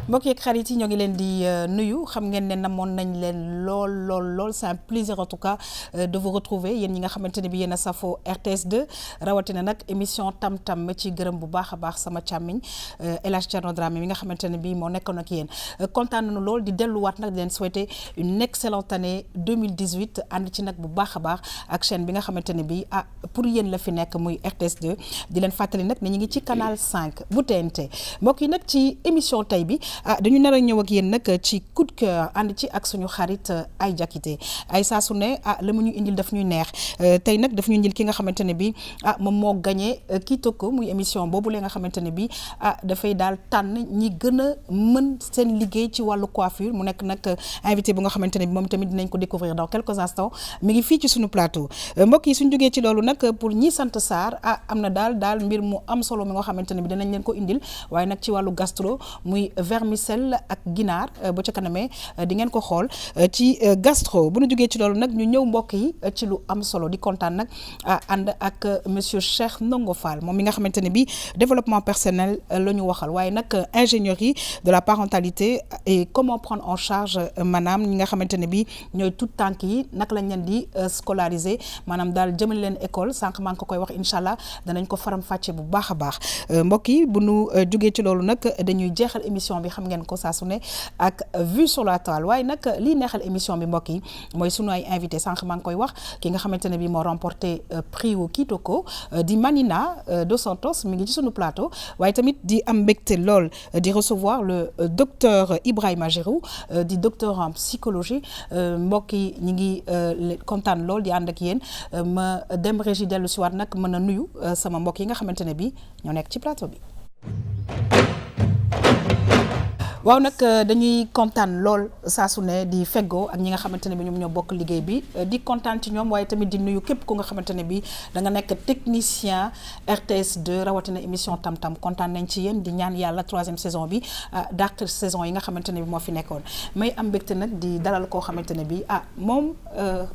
mbokk yeeg xarit yi ñoo ngi leen di nuyu xam ngeen ne namoon nañ leen lool c'est un plaisir en tout cas de vous retrouver yéen ñi nga xamante ne bi yéen a safo RTS2 rawatina nag émission tam-tam ma ci gërëm bu baax a baax sama càmmiñ El Hadj Thierno Dramé mi nga xamante ne bi moo nekkoon ak yéen kontaan nañu lool di delluwaat nag di leen souhaiter une excellente année 2018 ànd ci nag bu baax a baax ak chaîne bi nga xamante ne bi pour yéen la fi nekk muy RTS2 di leen fàttali nag ne ñu ngi ci canal 5 bu TNT mbokk yi nag ci émission tey bi dañu nar a ñëw ak yéen nag ci coup de cœur ànd ci ak suñu xarit ay jakité ay saa su ne la mu ñu indil daf ñuy neex tey nag daf ñu indil ki nga xamante ne bi moom moo gagné Kitoko muy émission boobu la nga xamante ne bi dafay daal tànn ñi gën a mën seen liggéey ci wàllu coiffure mu nekk nag invité bu nga xamante ne bi moom tamit dinañ ko découvrir dans quelques instants mi ngi fii ci suñu plateau mbokk yi suñ jógee ci loolu nag pour ñi sant Sarr am na daal mbir mu am solo mi nga xamante ne bi dinañ leen ko indil waaye nag ci wàllu gastro muy vermicelle ak ginaar ba ca kanamee di ngeen ko xool ci gastro bu ñu jógee ci loolu nag ñu ñëw mbokk yi ci lu am solo di kontaan nag ànd ak monsieur Cheikh Ndongo Fall moom mi nga xamante ne bi développement personnel la ñu waxal waaye nag ingénierie de la parentalité et comment prendre en charge maanaam ñi nga xamante ne bi ñooy tout tànk yi naka lañ leen di scolariser maanaam daal jëmale leen école sànq maa ngi ko koy wax incha allah danañ ko faram fàcce bu baax a baax mbokk yi bu ñu jógee ci loolu nag dañuy jeexal émission bi xam ngeen ko saa su ne ak vue sur la toile waaye nag lii neexal émission bi mbokk yi mooy sunu ay invité sànq maa ngi koy wax ki nga xamante ne bi moo remporté prix wu Kitoko di Manina Dos Santos mi ngi ci sunu plateau waaye tamit di am mbégte lool di recevoir le docteur Ibrahima Girou di docteur en psychologie mbokk yi ñi ngi kontaan lool di ànd ak yéen ma dem régie dellu si waat nag mën a nuyu sama mbokk yi nga xamante ne bi ñoo nekk ci plateau bi. waaw nag dañuy kontaan lool saa su ne di feggoo ak ñi nga xamante ne bi ñoom ñoo bokk liggéey bi di kontaan ci ñoom waaye tamit di nuyu képp ku nga xamante ne bi da nga nekk technicien RTS2 rawatina émission tam-tam kontaan nañ ci yéen di ñaan yàlla 3e saison bi dàq saison yi nga xamante ne bi moo fi nekkoon may am mbégte nag di dalal koo xamante ne bi moom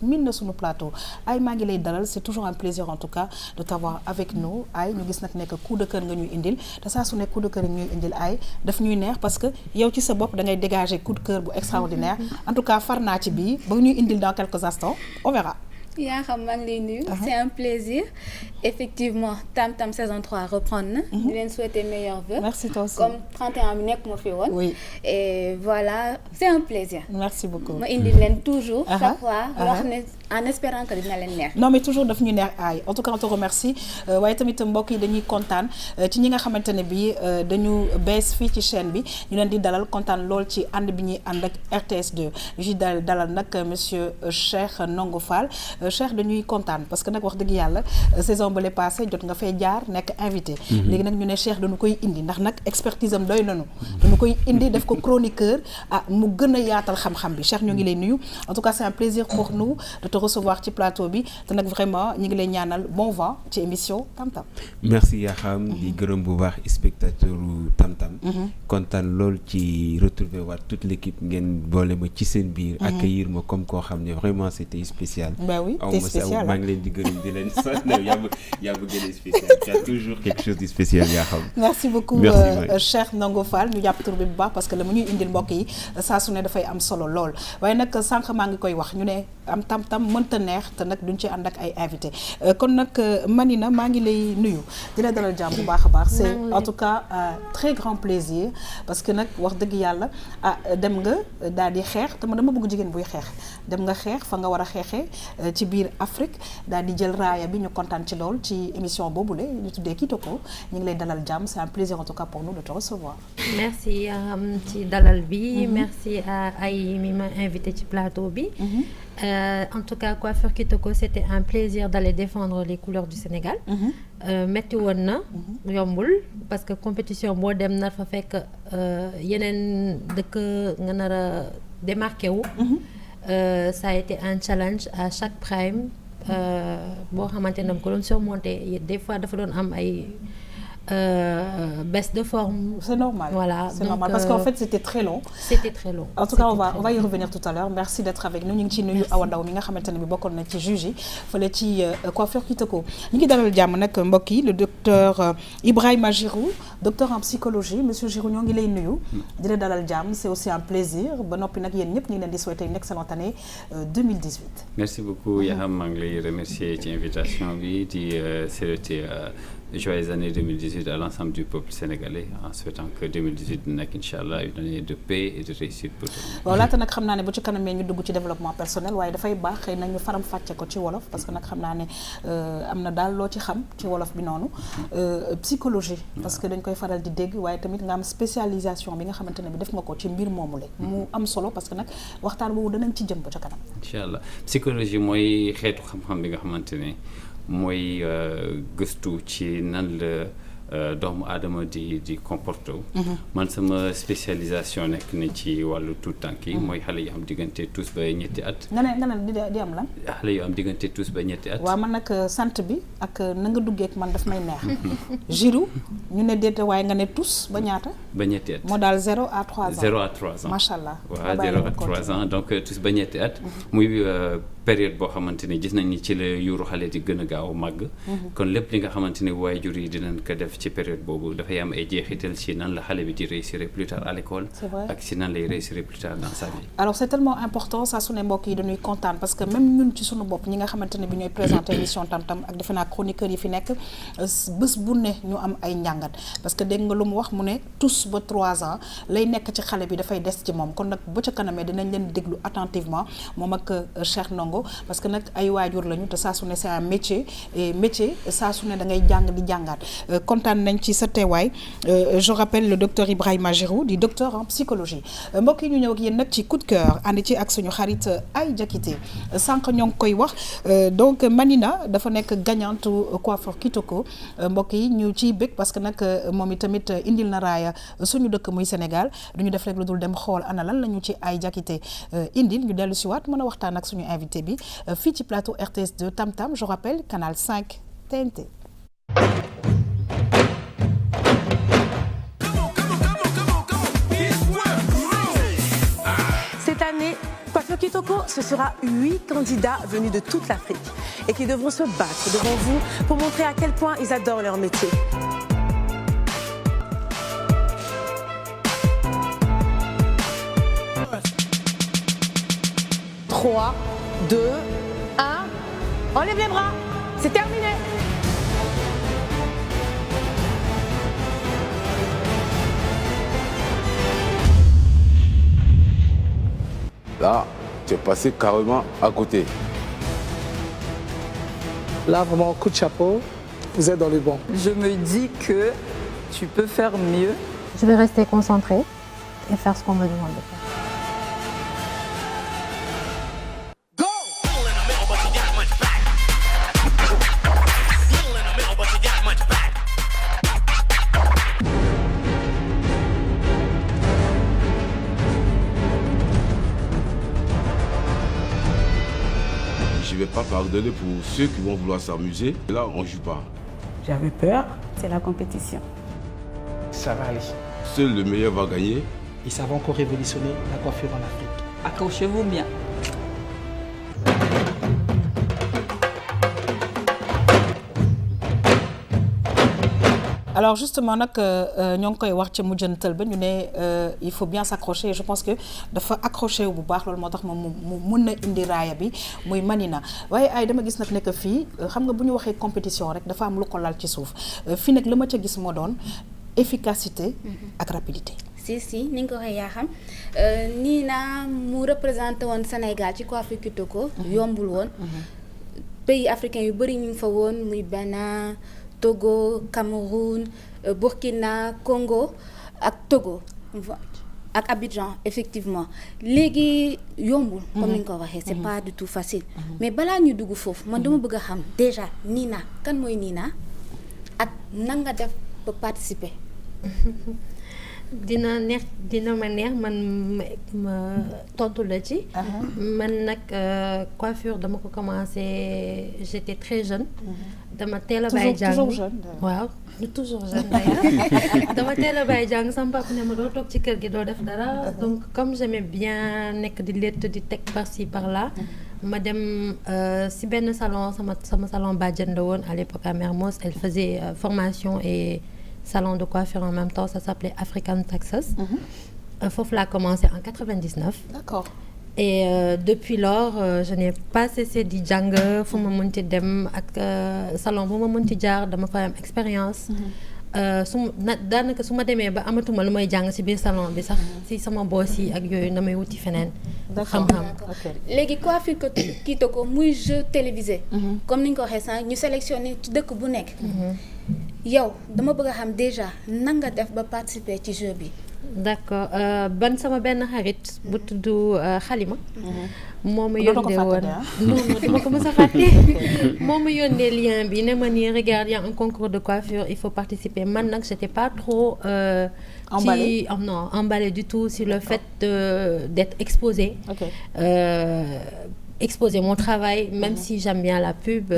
min na suñu plateau ay maa ngi lay dalal c'est toujours un plaisir en tout cas de t'avoir avec nous ay ñu gis nag nekk coup de cœur nga ñuy indil te saa su ne coup de cœur yi ñuy indil ay daf ñuy neex parce que yow ci sa bopp da ngay dégager coup de cœur bu extraordinaire en tout cas far naa ci bii ba ñuy indil dans quelques instants on verra. yaa xam maa ngi lay nuyu. C'est un plaisir effectivement tam-tam saison 3 reprendre na. di leen souhaiter meilleurs vœux. Merci toi aussi. Comme 31 bi nekk ma fi woon. Oui. Et voilà c'est un plaisir. Merci beaucoup. ma indil leen toujours. chaque fois loo xam ne en espérant que dina leen neex. non mais toujours daf ñu neex ay en tout cas on te remercie waaye tamit mbokk yi dañuy kontaan ci ñi nga xamante ne bi dañu bees fii ci chaîne bi ñu leen di dalal kontaan lool ci ànd bi ñuy ànd ak RTS2 ñu ci dalal nag monsieur Cheikh Ndongo Fall. Cheikh dañuy kontaan parce que nag wax dëgg yàlla saison ba le passé jot nga fay jaar nekk invité léegi nag ñu ne Cheikh dañu koy indi ndax nag expertise am doy nañu dañu koy indi def ko chroniqueur mu gën a yaatal xam-xam bi Cheikh ñu ngi lay nuyu en tout cas c'est un plaisir pour nous de te recevoir ci plateau bi te nag vraiment ñu ngi lay ñaanal bon vent ci émission tam-tam. merci yaa xam di gërëm bu baax spectateur tam-tam kontaan lool ci retrouver waat toute l'équipe ngeen boole ma ci seen biir accueillir ma comme koo xam ne vraiment c'était spécial. Bah oui, t'es spécial. maa ngi leen di gërëm di leen sant yaa ma gën a spécial tu as toujours quelque chose de spécial yaa xam. merci beaucoup Cheikh Ndongo Fall ñu jàpp tur bi bu baax parce que la mu ñuy indil mbokk yi saa su ne dafay am solo lool waaye nag sànq maa ngi koy wax ñu ne am tam-tam mënta neex te nag duñ ci ànd ak ay invité kon nag Manina maa ngi lay nuyu di la dalal jàmm bu baax a baax c'est en tout cas très grand plaisir parce que nag wax dëgg yàlla dem nga daal di xeex te ma dama bëgg jigéen buy xeex dem nga xeex fa nga war a xeexee ci biir Afrique daal di jël raaya bi ñu kontaan ci lool ci émission boobule ñu tuddee Kitoko ñu ngi lay dalal jàmm c'est un plaisir en tout cas pour nous de te recevoir. merci ci dalal bi. merci à ay mi ma invité ci plateau bi. En tout cas coiffure Kitoko c'était un plaisir d'aller défendre les couleurs du Sénégal. metti woon na. yombul parce que compétition boo dem nar fa fekk yeneen dëkk nga nar a démarqué wu. Ça a été un challenge à chaque prime boo xamante ne ko doon surmonter des fois dafa doon am baisse de forme. C'est normal. Voilà. C'est normal parce qu'en fait c'était très long. C'était très long. En tout cas on va y revenir tout à l'heure. Merci d'être avec nous. Ñu ngi ci nuyu Awa Ndaw mi nga xamantene bi bokkoon na ci juge yi fële ci coiffure Kitoko. Ñu ngi dalal jàmm nag mbokk yi le docteur Ibrahima Girou, docteur en psychologie. Monsieur Girou ñoo ngi lay nuyu. di la dalal jàmm, c'est aussi un plaisir. Ba noppi nag yéen ñëpp ñu ngi leen di souhaiter une excellente année 2018. Merci beaucoup Yaham, maa ngi lay remercier ci invitation bi di souhaiter joyeuses années 2018 à l'ensemble du peuple sénégalais en souhaitant que 2018 nekk inchallah une année de paix et de réussite pour tout le monde. waaw laata nag xam naa ne bu ci kanamee ñu dugg ci développement personnel waaye dafay baax xëy na ñu faram fàcce ko ci wolof parce que nag xam naa ne am na daal loo ci xam ci wolof bi noonu psychologie parce que dañ koy faral di dégg waaye tamit nga am spécialisation bi nga xamante ne bi def nga ko ci mbir moomu la mu am solo parce que nag waxtaan boobu danañ ci jëm ba ca kanam. inchallah psychologie mooy xeetu xam-xam bi nga xamante ne mooy gëstu ci nan la doomu aadama di comporté wu. man sama spécialisation nekk na ci wàllu tout tànk yi mooy xale yu am diggante tous ba ñetti at. nga ne di am lan. xale yu am diggante tous ba ñetti at. waaw man nag sant bi ak na nga duggee ak man daf may neex. Girou ñu ne déete waaye nga ne tous ba ñaata. ba ñetti at moo daal 0 à 3 ans. 0 à 3 ans macha allah. waaw 0 à 3 ans donc tous ba ñetti at. muy période boo xamante ne gis nañ ni ci la yuuru xale di gën a gaaw a màgg. kon lépp li nga xamante ne waajur yi dinañ ko def ci période boobu dafay am ay jeexital ci nan la xale bi di réussir plus tard à l'école. C'est vrai. ak ci nan lay réussir plus tard dans sa vie. alors c'est tellement important saa su ne mbokk yi dañuy kontaan parce que même ñun ci sunu bopp ñi nga xamante ne bi ñooy présenter émission Tam-Tam ak defe naa chroniqueurs yi fi nekk bés bu ne ñu am ay njàngat parce que dégg nga lu mu wax mu ne tous ba 3 ans lay nekk ci xale bi dafay des ci moom kon nag ba ca kanamee dinañ leen déglu attentivement moom ak Cheikh Ndongo parce que nag ay waajur lañu te saa su ne c'est un métier et métier saa su ne da ngay jàng di jàngaat kontaan nañ ci sa teewaay je rappelle le docteur Ibrahima Girou di docteur en psychologie mbokk yi ñu ñëw ak yéen nag ci coup de cœur ànd ci ak suñu xarit ay jakité sànq ñoo ngi koy wax donc Manina dafa nekk gagnante coiffure Kitoko mbokk yi ñu ciy bëgg parce que nag moom itamit indil na raaya suñu dëkk muy Sénégal duñu def rek lu dul dem xool ana lan la ñu ci ay jakité indil ñu dellu si waat mën a waxtaan ak suñu invité bi fii ci plateau RTS 2 Tam-Tam je rappelle canal 5 TNT. Cette année, Coiffure Kitoko, ce sera 8 candidats venus de toute l'Afrique et qui devront se battre devant vous pour montrer à quel point ils adorent leur métier. Trois, 2, 1, enlève les bras, c'est terminé. Là, tu es passé carrément à côté. Là, vraiment, coup de chapeau, vous êtes dans le bon. Je me dis que tu peux faire mieux. Je vais rester concentrée et faire ce qu'on me demande de faire. Je ne vais pas pardonner pour ceux qui vont vouloir s'amuser. Là, on ne joue pas. J'avais peur. C'est la compétition. Ça va aller. Seul le meilleur va gagner. Et ça va encore révolutionner la coiffure en Afrique. Accrochez-vous bien. alors justement nag ñoo ngi koy wax ci mujjantal ba ñu ne il faut bien s'accrocher je pense que dafa accroché wu bu baax loolu moo tax moom mu mën na indi raaya bi muy Manina waaye ay dama gis nag nekk fii xam nga bu ñu waxee compétition rek dafa am lu ko lal ci suuf fii nag la ma ca gis moo doon efficacité ak rapidité. si ni nga ko waxee yaa xam nii naa mu représenté woon Sénégal ci coiffure Kitoko yombul woon pays africains yu bëri ñu ngi fa woon muy Bénin Togo Cameroun Burkina Congo ak Togo ak Abidjan effectivement léegi yombul comme ni nga ko waxee c'est pas du tout facile mais balaa ñu dugg foofu man dama bëgg a xam déjà Nina kan mooy Nina ak nan nga def ba participer. dina ma neex man ma tontu la ci. man nag coiffure dama ko commencé j'étais très jeune. dama teel a bàyyi jàng toujours jeune. waaw toujours jeune d'ailleurs dama teel a bàyyi jàng sama papa ne ma doo toog ci kër gi doo def dara donc comme j'aimais bien nekk di létt di teg par-ci par-là ma dem si benn salon sama salon bàjjen la woon à l'époque à Mermoz elle faisait formation et salon de coiffure en même temps ça s'appelait African Texas foofu laa commencé en 99. D'accord. Et depuis lors je n'ai pas cessé di jàng fu ma mënti dem ak salon bu ma mënti jaar dama fa am expérience daanaka su ma demee ba amatuma lu may jàng ci biir salon bi sax ci sama boss yi ak yooyu damay wuti feneen xam-xam. léegi coiffure Kitoko muy jeu télévisé comme ni ñu ko waxee sànq ñu sélectionné ci dëkk bu nekk yow dama bëgg a xam déjà nan nga def ba participer ci jeu bi. D'accord sama benn xarit bu tudd Xalima moo ma yónnee woon non dama ko mës a fàtte moo ma yónnee lien bi ne ma nii regarde y a un concours de coiffure il faut participer man nag j'étais pas trop emballée du tout sur le fait d'être exposée exposer mon travail même si j'aime bien la pub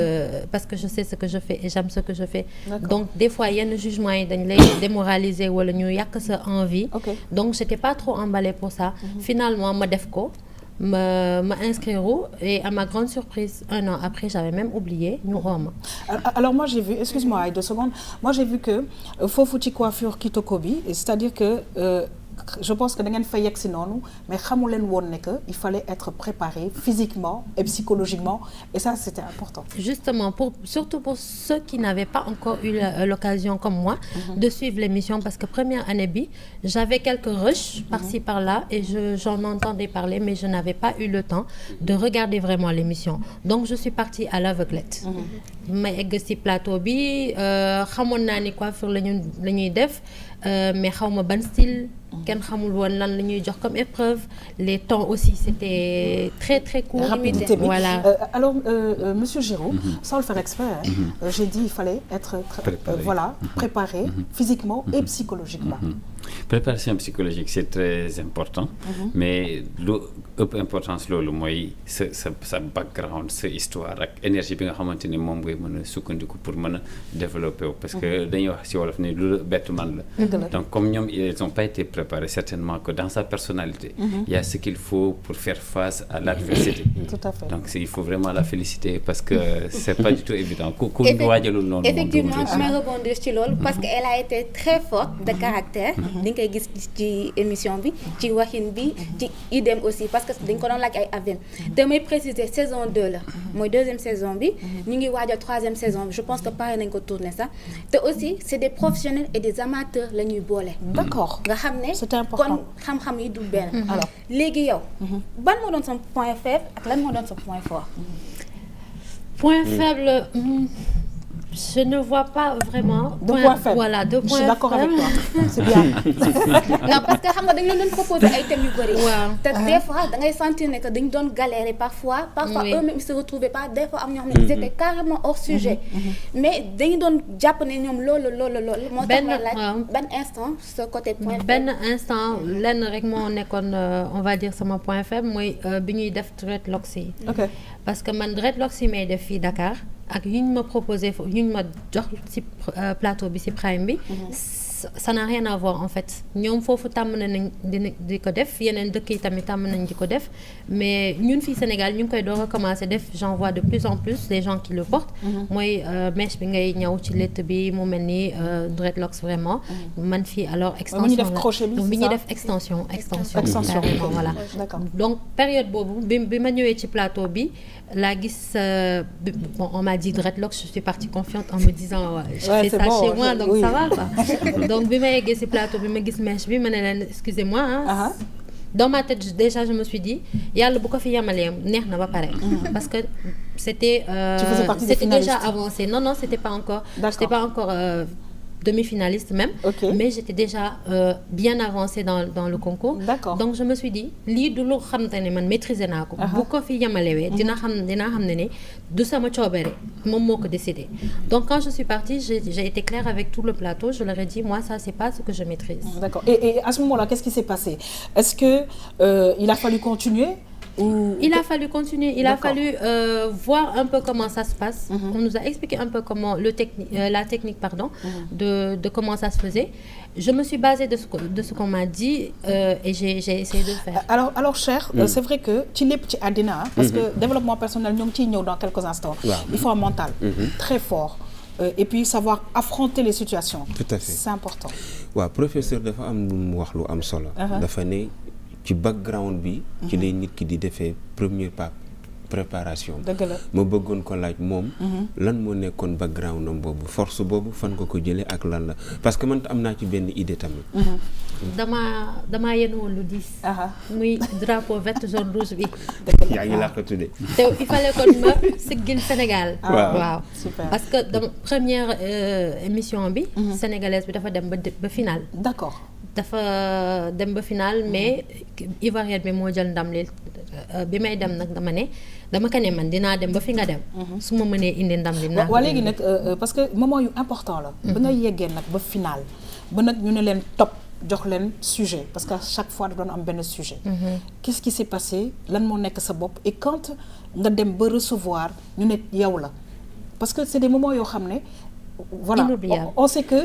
parce que je sais ce que je fais et j'aime ce que je fais donc des fois yenn jugement yi dañ lay démoraliser wala ñu yàq sa envie donc j'étais pas trop emballée pour ça finalement ma def ko ma inscrire et à ma grande surprise 1 an après j'avais même oublié ñu xooma. Alors moi j'ai vu excuse-moi ay 2 secondes moi j'ai vu que foofu ci coiffure Kitoko bi c'est-à-dire que je pense que da ngeen fa yegg si noonu mais xamu leen woon ne que il fallait être préparé physiquement et psychologiquement et ça c'était important. Justement surtout pour ceux qui n'avaient pas encore eu l'occasion comme moi de suivre l'émission parce que première année bi j'avais quelques rushs par-ci par-là et j'en entendais parler mais je n'avais pas eu le temps de regarder vraiment l'émission donc je suis partie à l'aveuglette. ma egg ci plateau bi xamoon naa ni coiffure la ñuy def mais xawma ban style kenn xamul woon lan la ñuy jox comme épreuve les temps aussi c'était très très court. Rapidité bi voilà. Alors monsieur Giroux sans le faire exprès j'ai dit il fallait être préparé physiquement et psychologiquement. Préparation psychologique c'est très important mais lu ëpp importance loolu mooy sa background sa histoire ak énergie bi nga xamante ni moom ngay mën a sukkandiku pour mën a développer wu parce que dañuy wax ci wolof ni lu bett man la donc comme ñoom ils ont pas été préparés certainement que dans sa personnalité il y a ce qu'il faut pour faire face à l'adversité. Tout à fait. Donc il faut vraiment la féliciter parce que c'est pas du tout évident ku waajalul noonu effectivement ma rebondir ci loolu parce que elle a été très forte de caractère di nga koy gis ci émission bi ci waxin bi ci idem aussi parce que dañ ko doon laaj ay aven te may préciser saison 2 la mooy 2e saison bi ñu ngi waajal 3e saison bi je pense que pare nañ ko tourner sax te aussi c'est des professionnels et des amateurs la ñuy boole. D'accord. nga xam ne c'est important kon xam-xam yi du benn. alors léegi yow ban moo doon sa point faible ak lan moo doon sa point fort. Point faible. Je ne vois pas vraiment. De point faible. Voilà, de point faible. Je suis d'accord avec toi. C'est bien. Non, parce que xam nga dañ leen doon proposer ay thèmes yu bëri. waaw te des fois da ngay sentir ne que dañ doon galérer parfois eux-mêmes ils se retrouvaient pas des fois am ñoo xam ne ils étaient carrément hors sujet. Mais dañu doon jàpp ne ñoom loolu. moo tax ma laaj ban instant ce côté point faible. benn instant lenn rek moo nekkoon on va dire sama point faible mooy bi ñuy def dreadlocks yi. Ok. Parce que man dreadlocks yi may def fii Dakar. ak yu ñu ma proposé foofu yu ñu ma jox ci plateau bi ci Prime bi ça n'a rien à voir en fait ñoom foofu tàmm nañ di ko def yeneen dëkk yi tamit tàmm nañ di ko def mais ñun fii Sénégal ñu ngi koy door a commencer def j'en vois de plus en plus les gens qui le portent mooy mèche bi ngay ñëw ci létt bi mu mel ni dreadlocks vraiment man fii alors extension bi ñuy def extension carrément voilà donc période boobu bi ma ñëwee ci plateau bi laa gis bon on m'a dit dreadlocks je suis partie confiante en me disant je fais ça chez moi donc ça va quoi donc bi ma yeggee ci plateau bi ma gis mèche bi ma ne leen excusez-moi dans ma tête déjà je me suis dit yàlla bu ko fi yemalee neex na ba pare parce que c'était déjà avancé non c'était pas encore demi-finaliste même mais j'étais déjà bien avancée dans le concours. D'accord. Donc je me suis dit lii du lu xamante ne man maîtriser naa ko bu ko fi yemalewee dinaa xam ne du sama coobere moom moo ko décidé donc quand je suis partie j'ai été claire avec tout le plateau je leur ai dit moi ça c'est pas ce que je maîtrise. D'accord. Et à ce moment-là qu'est-ce qui s'est passé? Est-ce que il a fallu continuer Il a fallu continuer, il a fallu voir un peu comment ça se passe. On nous a expliqué un peu comment la technique de comment ça se faisait. Je me suis basée de ce qu'on m'a dit et j'ai essayé de faire. Alors cher, c'est vrai que ci lépp ci àddina parce que développement personnel ñoo ngi ciy ñëw dans quelques instants. Il faut un mental très fort. Et puis savoir affronter les situations. Tout à fait. C'est important. waaw professeur dafa am lu mu wax lu am solo. dafa ne ci background bi. ci lay nit ki di defee premier pas préparation. dëgg la ma bëggoon ko laaj moom. lan moo nekkoon background am boobu force boobu fan nga ko jëlee ak lan la parce que man am naa ci benn idée tamit. damaa yéen woon lu diis. muy drapeau vert jaune rouge bi. yaa ngi laa ko tuddee. te il fallait kon ma siggil Sénégal. waaw super parce que première émission bi. sénégalaise bi dafa dem ba finale. D'accord. dafa dem ba finale mais ivoirienne bi moo jël ndam li bi may dem nag dama ko ne man dinaa dem ba fi nga dem. su ma mënee indi ndam li naa ko waaw léegi nag parce que moment yu important la. ba nga yeggee nag ba finale ba nag ñu ne leen top jox leen sujet parce que chaque fois da doon am benn sujet. Qu'est-ce qui s'est passé lan moo nekk sa bopp et quand nga dem ba recevoir ñu ne yow la parce que c'est des moments yoo xam ne. Voilà, on sait que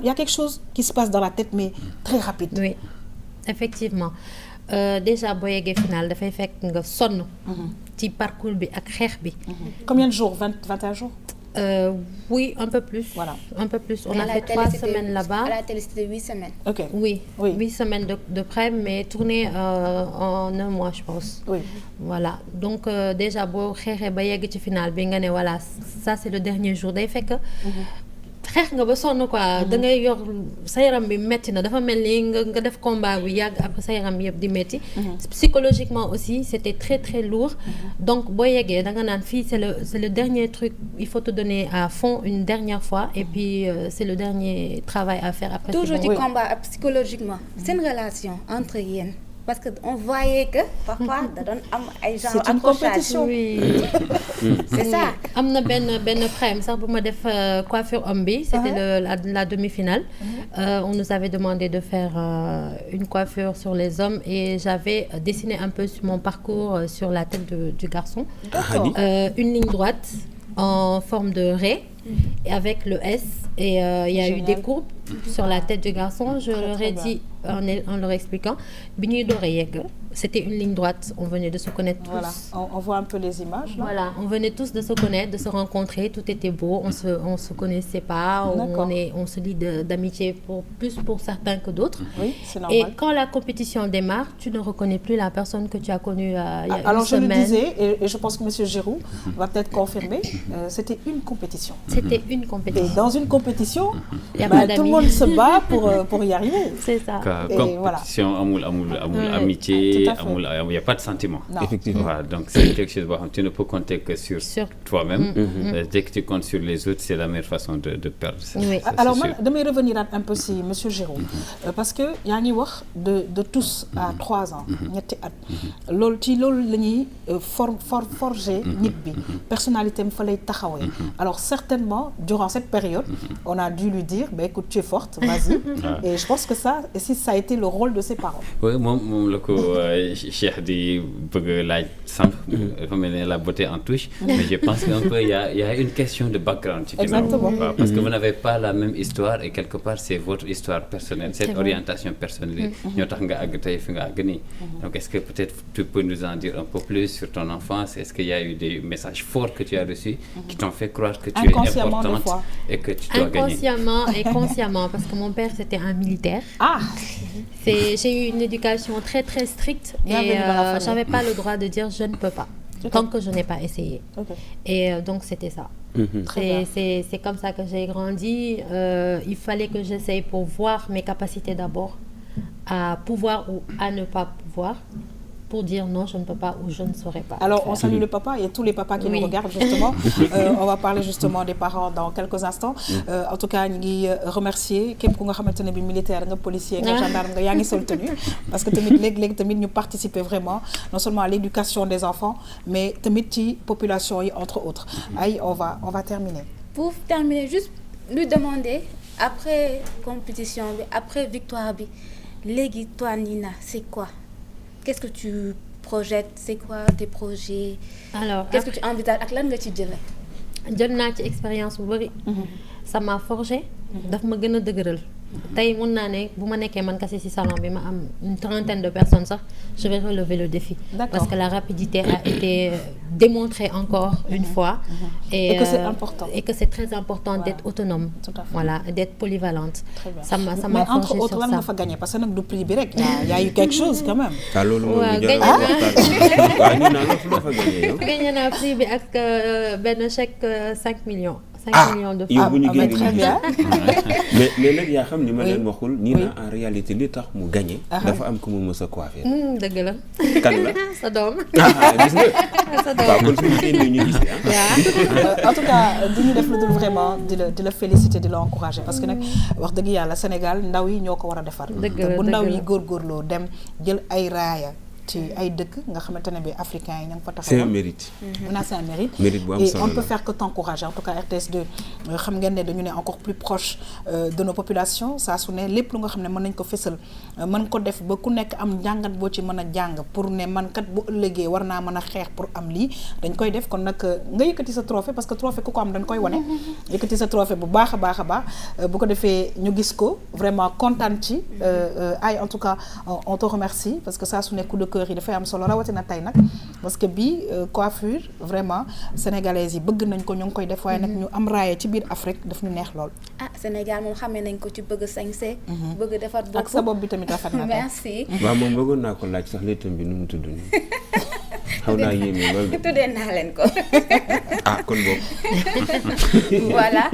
il y a quelque chose qui se passe dans la tête mais très rapide. Oui, effectivement. Déjà boo yeggee final dafay fekk nga sonn. ci parcours bi ak xeex bi. Combien de jours 21 jours? Oui, un peu plus. Voilà. Un peu plus. On a fait 3 semaines là-bas. À la télé, c'était 8 semaines. Ok. Oui, 8 semaines de près, mais tourné en 1 mois, je pense. Oui. Voilà. Donc, déjà, boo xeexee ba yegg ci final bi nga ne voilà, ça c'est le dernier jour. Day fekk xeex nga ba sonn quoi da ngay yor sa yaram bi metti na dafa mel ni nga def combat bi yàgg après sa yaram yëpp di metti psychologiquement aussi c'était très très lourd donc boo yeggee da nga naan fii c'est le dernier truc il faut te donner à fond une dernière fois et puis c'est le dernier travail à faire après toujours ci combat psychologiquement seen relation entre yéen parce que on voyait que parfois da doon am ay genre c'est une compétition. Oui. C'est ça. am na benn prime sax bu ma def coiffure homme bi c'était la demi-finale. On nous avait demandé de faire une coiffure sur les hommes et j'avais dessiné un peu sur mon parcours sur la tête du garçon. D'accord. Une ligne droite en forme de raie et avec le S et il y a eu des courbes sur la tête du garçon. Je leur ai dit en leur expliquant bi ñuy door a yegg c'était une ligne droite, on venait de se connaître tous. Voilà, on voit un peu les images là. Voilà, on venait tous de se connaître, de se rencontrer, tout était beau, on se connaissait pas, on se lie d'amitié plus pour certains que d'autres. Oui, c'est normal. Et quand la compétition démarre, tu ne reconnais plus la personne que tu as connue il y a une Alors je semaine. le disais et je pense que monsieur Giroux va peut-être confirmer, c'était une compétition. C'était une compétition. Et dans une compétition, il y a pas tout le monde se bat pour y arriver. C'est ça. Compétition amul amitié, il n'y a pas de sentiment. Non. Effectivement. Voilà, donc c'est quelque chose tu ne peux compter que sur toi-même. Dès que tu comptes sur les autres, c'est la meilleure façon de perdre. Oui. Alors man damay revenir un peu si monsieur Giroux parce que yaa ngi wax de tous à 3 ans ñetti at loolu ci loolu la ñuy forger nit bi personnalité am fa lay taxawee alors certainement durant cette période on a dû lui dire bah écoute tu es forte vas-y et je pense que ça a été le rôle de ses parents. Oui moom la ko Cheikh di bëgg laaj sànq dafa mel ne la beauté en touche mais je pense qu'un peu il y a une question de background ci exactement parce que vous n'avez pas la même histoire et quelque part c'est votre histoire personnelle cette orientation personnelle ñoo tax nga àgg tey fi nga àgg nii donc est-ce que peut-être tu peux nous en dire un peu plus sur ton enfance est-ce qu'il y a eu des messages forts que tu as reçus qui t'ont fait croire que tu es importante et que tu dois gagner inconsciemment et consciemment parce que mon père c'était un militaire. J'ai eu une éducation très très stricte et j'avais pas le droit de dire je ne peux pas tant que je n'ai pas essayé. Et donc c'était ça. C'est comme ça que j'ai grandi. Il fallait que j'essaye pour voir mes capacités d'abord, à pouvoir ou à ne pas pouvoir, pour dire non, je ne peux pas ou je ne saurais pas. Alors on salue le papa et tous les papas qui nous regardent justement. On va parler justement des parents dans quelques instants. En tout cas ñu ngi remercier képp ku nga xamante ne bi militaire nga policier nga gendarme nga yaa ngi sol tenue parce que tamit léegi tamit ñu participer vraiment non seulement à l'éducation des enfants mais tamit ci population yi entre autres. Ay on va terminer. Pour terminer juste lui demander après compétition bi après victoire bi léegi toi Nina c'est quoi? Qu'est-ce que tu projettes, c'est quoi tes projets? Alors, qu'est-ce que tu envisages ak lan nga ci jëlee? jël naa ci expérience bu bari. Ça m'a forgé. daf ma gën a dëgëral. tey mun naa ne bu ma nekkee man kese ci salon bi ma am une trentaine de personnes sax je vais relever le défi. Parce que la rapidité a été démontrée encore une fois. Et que c'est important. Et que c'est très important d'être autonome. Voilà, d'être polyvalente. Ça m'a forgé sur ça. Mais entre autres lan nga fa gagné parce que nag du prix bi rek. y a eu quelque chose quand même. ah loolu moom waaw ñu fa gagné yow. gagné naa prix bi ak benn chèque 5 millions. 5 millions de yow bu ñu génnee très bien. mais nag yaa xam ni ma leen waxul nii na en réalité li tax mu gagné. dafa am ku mu mës a coiffé. dëgg la. kan la sa doom. gis nga. sa doom waaw kon suñu génnee ñu gis en tout cas du ñu def lu dul vraiment di la féliciter di la encourager parce que nag wax dëgg yàlla Sénégal ndaw yi ñoo ko war a defar. dëgg la bu ndaw yi góorgóorloo dem jël ay raaya. ci ay dëkk nga xamante ne bi africains yi ña nga fa taxawoon. c'est un mérite. C'est un mérite. Mérite bu am et solo on ne peut faire que t'encourager en tout cas RTS2 xam ngeen ne dañu ne encore plus proche de nos populations saa su ne lépp lu nga xam ne mën nañ ko fësal mën ko def ba ku nekk am njàngat boo ci mën a jàng pour ne man kat bu ëllëgee war naa mën a xeex pour am lii dañ koy def kon nag nga yëkkati sa trophée parce que trophée ku ko am dañ koy wane. yëkkati sa trophée bu baax a baax a baax bu ko defee ñu gis ko vraiment kontaan ci ay en tout cas on te remercie parce que saa su ne coup de cœur yi dafay am solo rawatina tey nag parce que bii coiffure vraiment sénégalaises yi bëgg nañ ko ñu ngi koy def waaye nag ñu am raaya ci biir Afrique daf ñu neex lool. Sénégal moom xamee nañ ko ci bëgg sañse bëgg defar bopp ak sa bopp bi tamit rafet na. merci. waaw moom bëggoon naa ko laaj sax léttam bi nu mu tudd nii xaw naa yéeme lool de. tuddee naa leen ko. kon boobu. voilà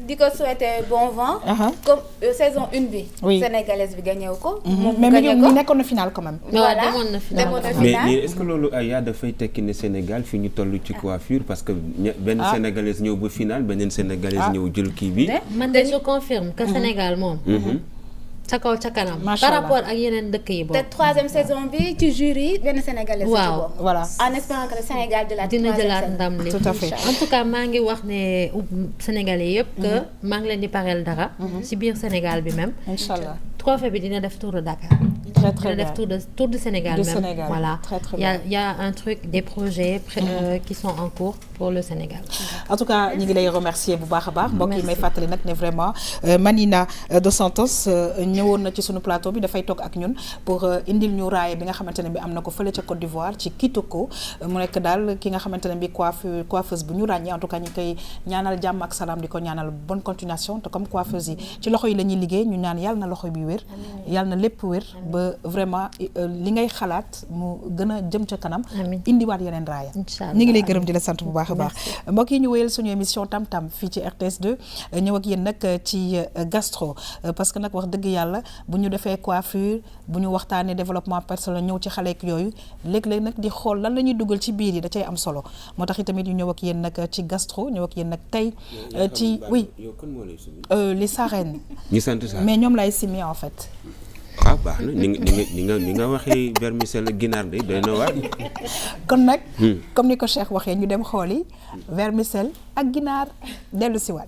di ko souhaiter bon vent. comme saison 1 bi. sénégalaise bi gagné wu ko. moom mais gagné ko mi nekkoon na final quand même. voilà demoon na final. mais est-ce que loolu yaa dafay tekki ne Sénégal fi ñu toll ci coiffure parce que benn sénégalaise ñëw ba final beneen sénégalaise ñëw jël kii bi. man de je confirme que Sénégal moom. ca kaw ca kanam. par rapport ak yeneen dëkk yi boobu. te troisième saison bi ci jury benn sénégalaise. waaw voilà en espérant que le Sénégal de la dina jëlaat ndam li. tout à fait en tout cas maa ngi wax ne Sénégalais yëpp. que maa ngi leen di pareel dara. ci biir Sénégal bi même. Inch'Allah. trophée bi dina def tour de Dakar. très très dina def tour du Sénégal même. Sénégal. Voilà. Très, très il y a un truc des projets qui sont en cours pour le Sénégal. en tout cas ñu ngi lay remercier bu baax a baax. mbokk yi may fàttali nag ne vraiment Manina Dos Santos ñëwoon na ci sunu plateau bi dafay toog ak ñun pour indil ñu raaya bi nga xamante ne bi am na ko fële ca Côte d'Ivoire ci Kitoko mu nekk daal ki nga xamante ne bi coiffeuse bu ñu ràññee en tout cas ñu koy ñaanal jàmm ak salaam di ko ñaanal bonne continuation te comme coiffeuse yi ci loxo yi la ñuy liggéey ñu ñaan yàlla na loxo bi wér yàlla na lépp wér ba vraiment li ngay xalaat mu gën a jëm ca kanam indiwaat yeneen raaya ñu ngi lay gërëm di la sant bu baax a baax mbokk yi ñu wéyal suñu émission Tam Tam fii ci RTS2 ñëw ak yéen nag ci gastro parce que nag wax dëgg yàlla bu ñu defee coiffure bu ñu waxtaanee développement personnel ñëw ci xale ak yooyu léeg-léeg nag di xool lan la ñuy dugal ci biir yi da cay am solo moo tax itamit ñu ñëw ak yéen nag ci gastro ñëw ak yéen nag tey ci oui les Sarènes ñi sant sax mais ñoom lay simi en fait. waaw baax na ni nga waxee vermicelle ginaar de doy na waar. kon nag comme ni ko Cheikh waxee ñu dem xooli vermicelle ak ginaar dellu si waat.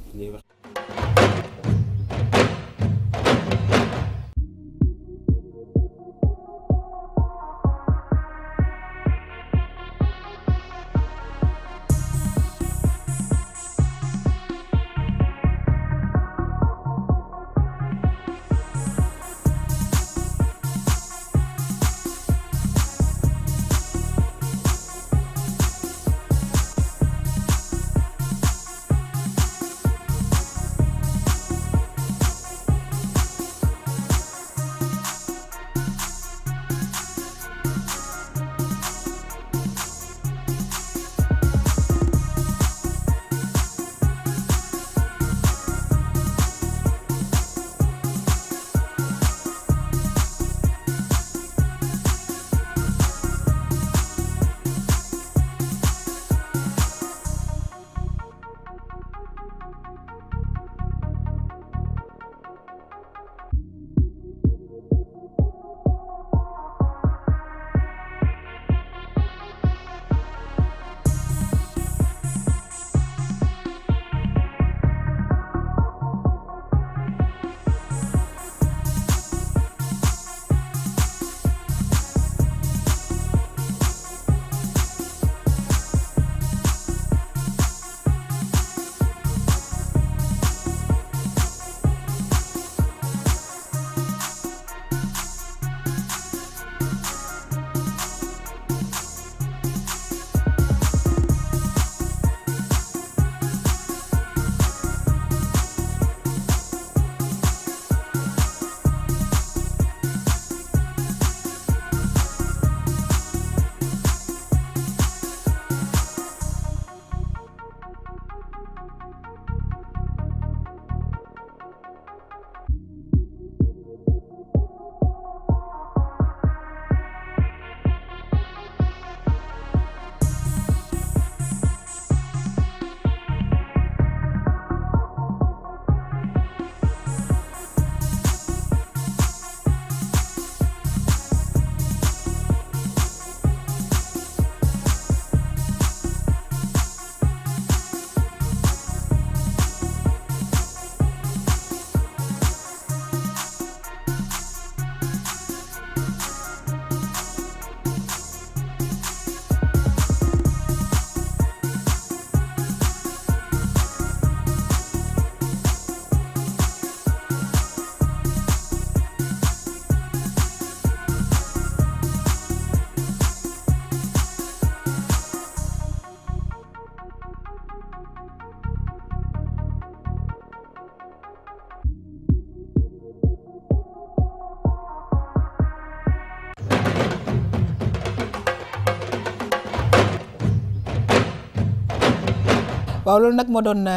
waaw loolu nag moo doon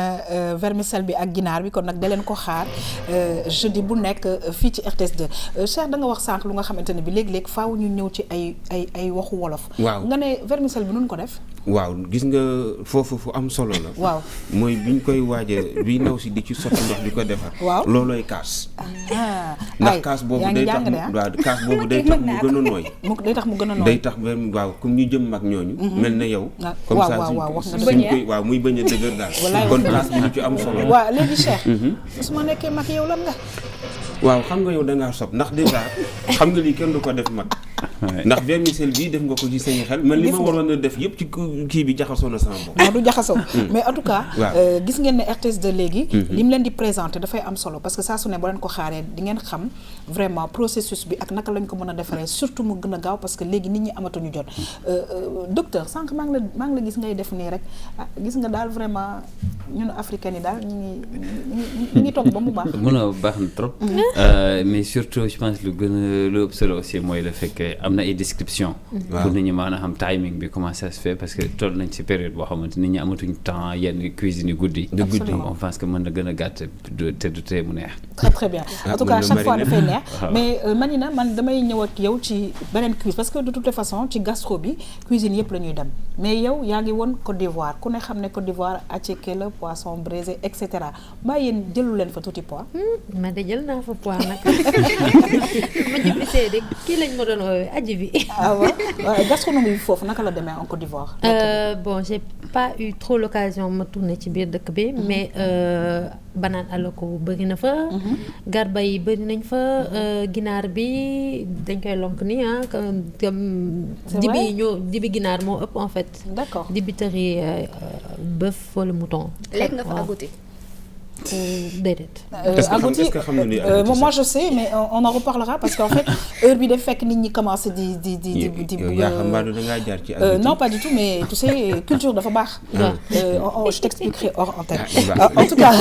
vermicelle bi ak ginaar bi kon nag da leen ko xaar jeudi bu nekk fii ci RTS 2 Cheikh da nga wax sànq lu nga xamante ne bi léeg-léeg faaw ñu ñëw ci ay waxu wolof. waaw nga ne vermicelle bi nun ko def. waaw gis nga foofu fu am solo la. waaw mooy bi ñu koy waaja bi ndaw si di ci sotti ndox di ko defar. waaw loolooy kaas. ndax kaas boobu day tax waaw kaas boobu day tax mu gën a nooy. day tax mu gën a nooy day tax waaw comme ñu jëm mag ñooñu. mel na yow. comme ça suñ koy waaw muy bañ a dëgër daal. kon kaas bi lu ci am solo. waaw léegi Cheikh. su ma nekkee mag yow lan nga. waaw xam nga yow da ngaa sob ndax déjà xam nga lii kenn du ko def mag. ndax vermicelle bii def nga ko ci seen xel man li ma waroon a def yëpp ci kii bi jaxasoo na sama bopp. non du jaxasoo mais en tout cas. gis ngeen ne RTS 2 léegi. li mu leen di présenté dafay am solo parce que saa su ne boo leen ko xaaree di ngeen xam vraiment processus bi ak naka lañ ko mën a defaree surtout mu gën a gaaw parce que léegi nit ñi amatuñu jot. docteur sànq maa ngi la gis ngay def nii rek gis nga daal vraiment ñun africains yi daal ñu ngi toog ba mu baax. mën a baax na trop. mais surtout je pense lu gën a lu ëpp solo aussi mooy le fait que am na ay description pour nit ñi mën a xam timing bi comment ça se fait parce que toll nañ ci période boo xamante nit ñi amatuñ temps yenn cuisine yu guddi on pense que mën na gën a gàtt te du tee mu neex. très très bien en tout cas chaque fois dafay neex mais Manina man damay ñëw ak yow ci beneen cuisine parce que de toute façon ci gastro bi cuisine yëpp la ñuy dem mais yow yaa ngi woon Côte d'Ivoire ku ne xam ne Côte d'Ivoire attiéké la poisson braisé et cetera mbaa yéen jëlu leen fa tuuti poids. ma de jël naa fa poids nag ma ñibbisee de kii lañ ma doon woowee aji bi. ah ouais gastronomie bi foofu naka la demee en Côte d'Ivoire. Bon j'ai pas eu trop l'occasion ma tourner ci biir dëkk bi mais banaan alako bëri na fa. garba yi bëri nañ fa ginaar bi dañ koy lonk nii ah comme dibi yi ñoo dibi ginaar moo ëpp en fait. d'accord dibiteri bœuf wala mouton. lekk nga fa agouti. déedéet. agouti moi je sais mais on en reparlera parce qu'en fait heure bi daf fekk nit ñi commencé di. yaa xam mbaa da ngaa jaar ci agouti. non pas du tout mais tu sais culture dafa baax. je t'expliquerai hors antenne. En tout cas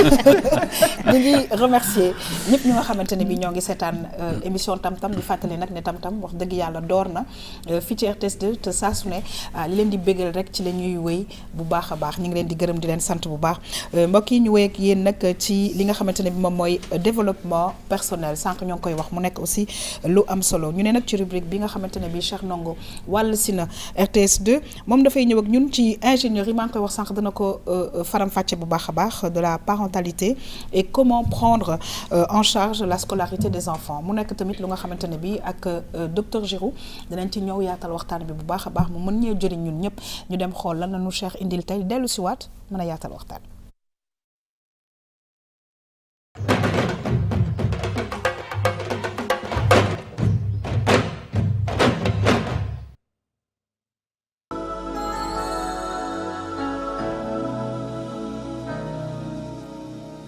ñu ngi remercier ñëpp ñi nga xamante ne bi ñoo ngi seetaan émission Tam-Tam di fàttali nag ne Tam-Tam wax dëgg yàlla door na fii ci RTS 2 te saa su ne li leen di bégal rek ci la ñuy wéy bu baax a baax ñu ngi leen di gërëm di leen sant bu baax mbokk yi ñu wéy ak yéen nag ci li nga xamante ne bi moom mooy développement personnel sànq ñoo ngi koy wax mu nekk aussi lu am solo ñu ne nag ci rubrique bi nga xamante ne bi Cheikh Ndongo wàll si na RTS 2 moom dafay ñëw ak ñun ci ingénierie maa ngi koy wax sànq dana ko faram-fàcce bu baax a baax de la parentalité et comment prendre en charge la scolarité des enfants mu nekk tamit lu nga xamante ne bi ak docteur Giroux dinañ ci ñëw yaatal waxtaan bi bu baax a baax mu mën ñee jëriñ ñun ñëpp ñu dem xool lan la ñu Cheikh indil tey dellu si waat mën a yaatal waxtaan.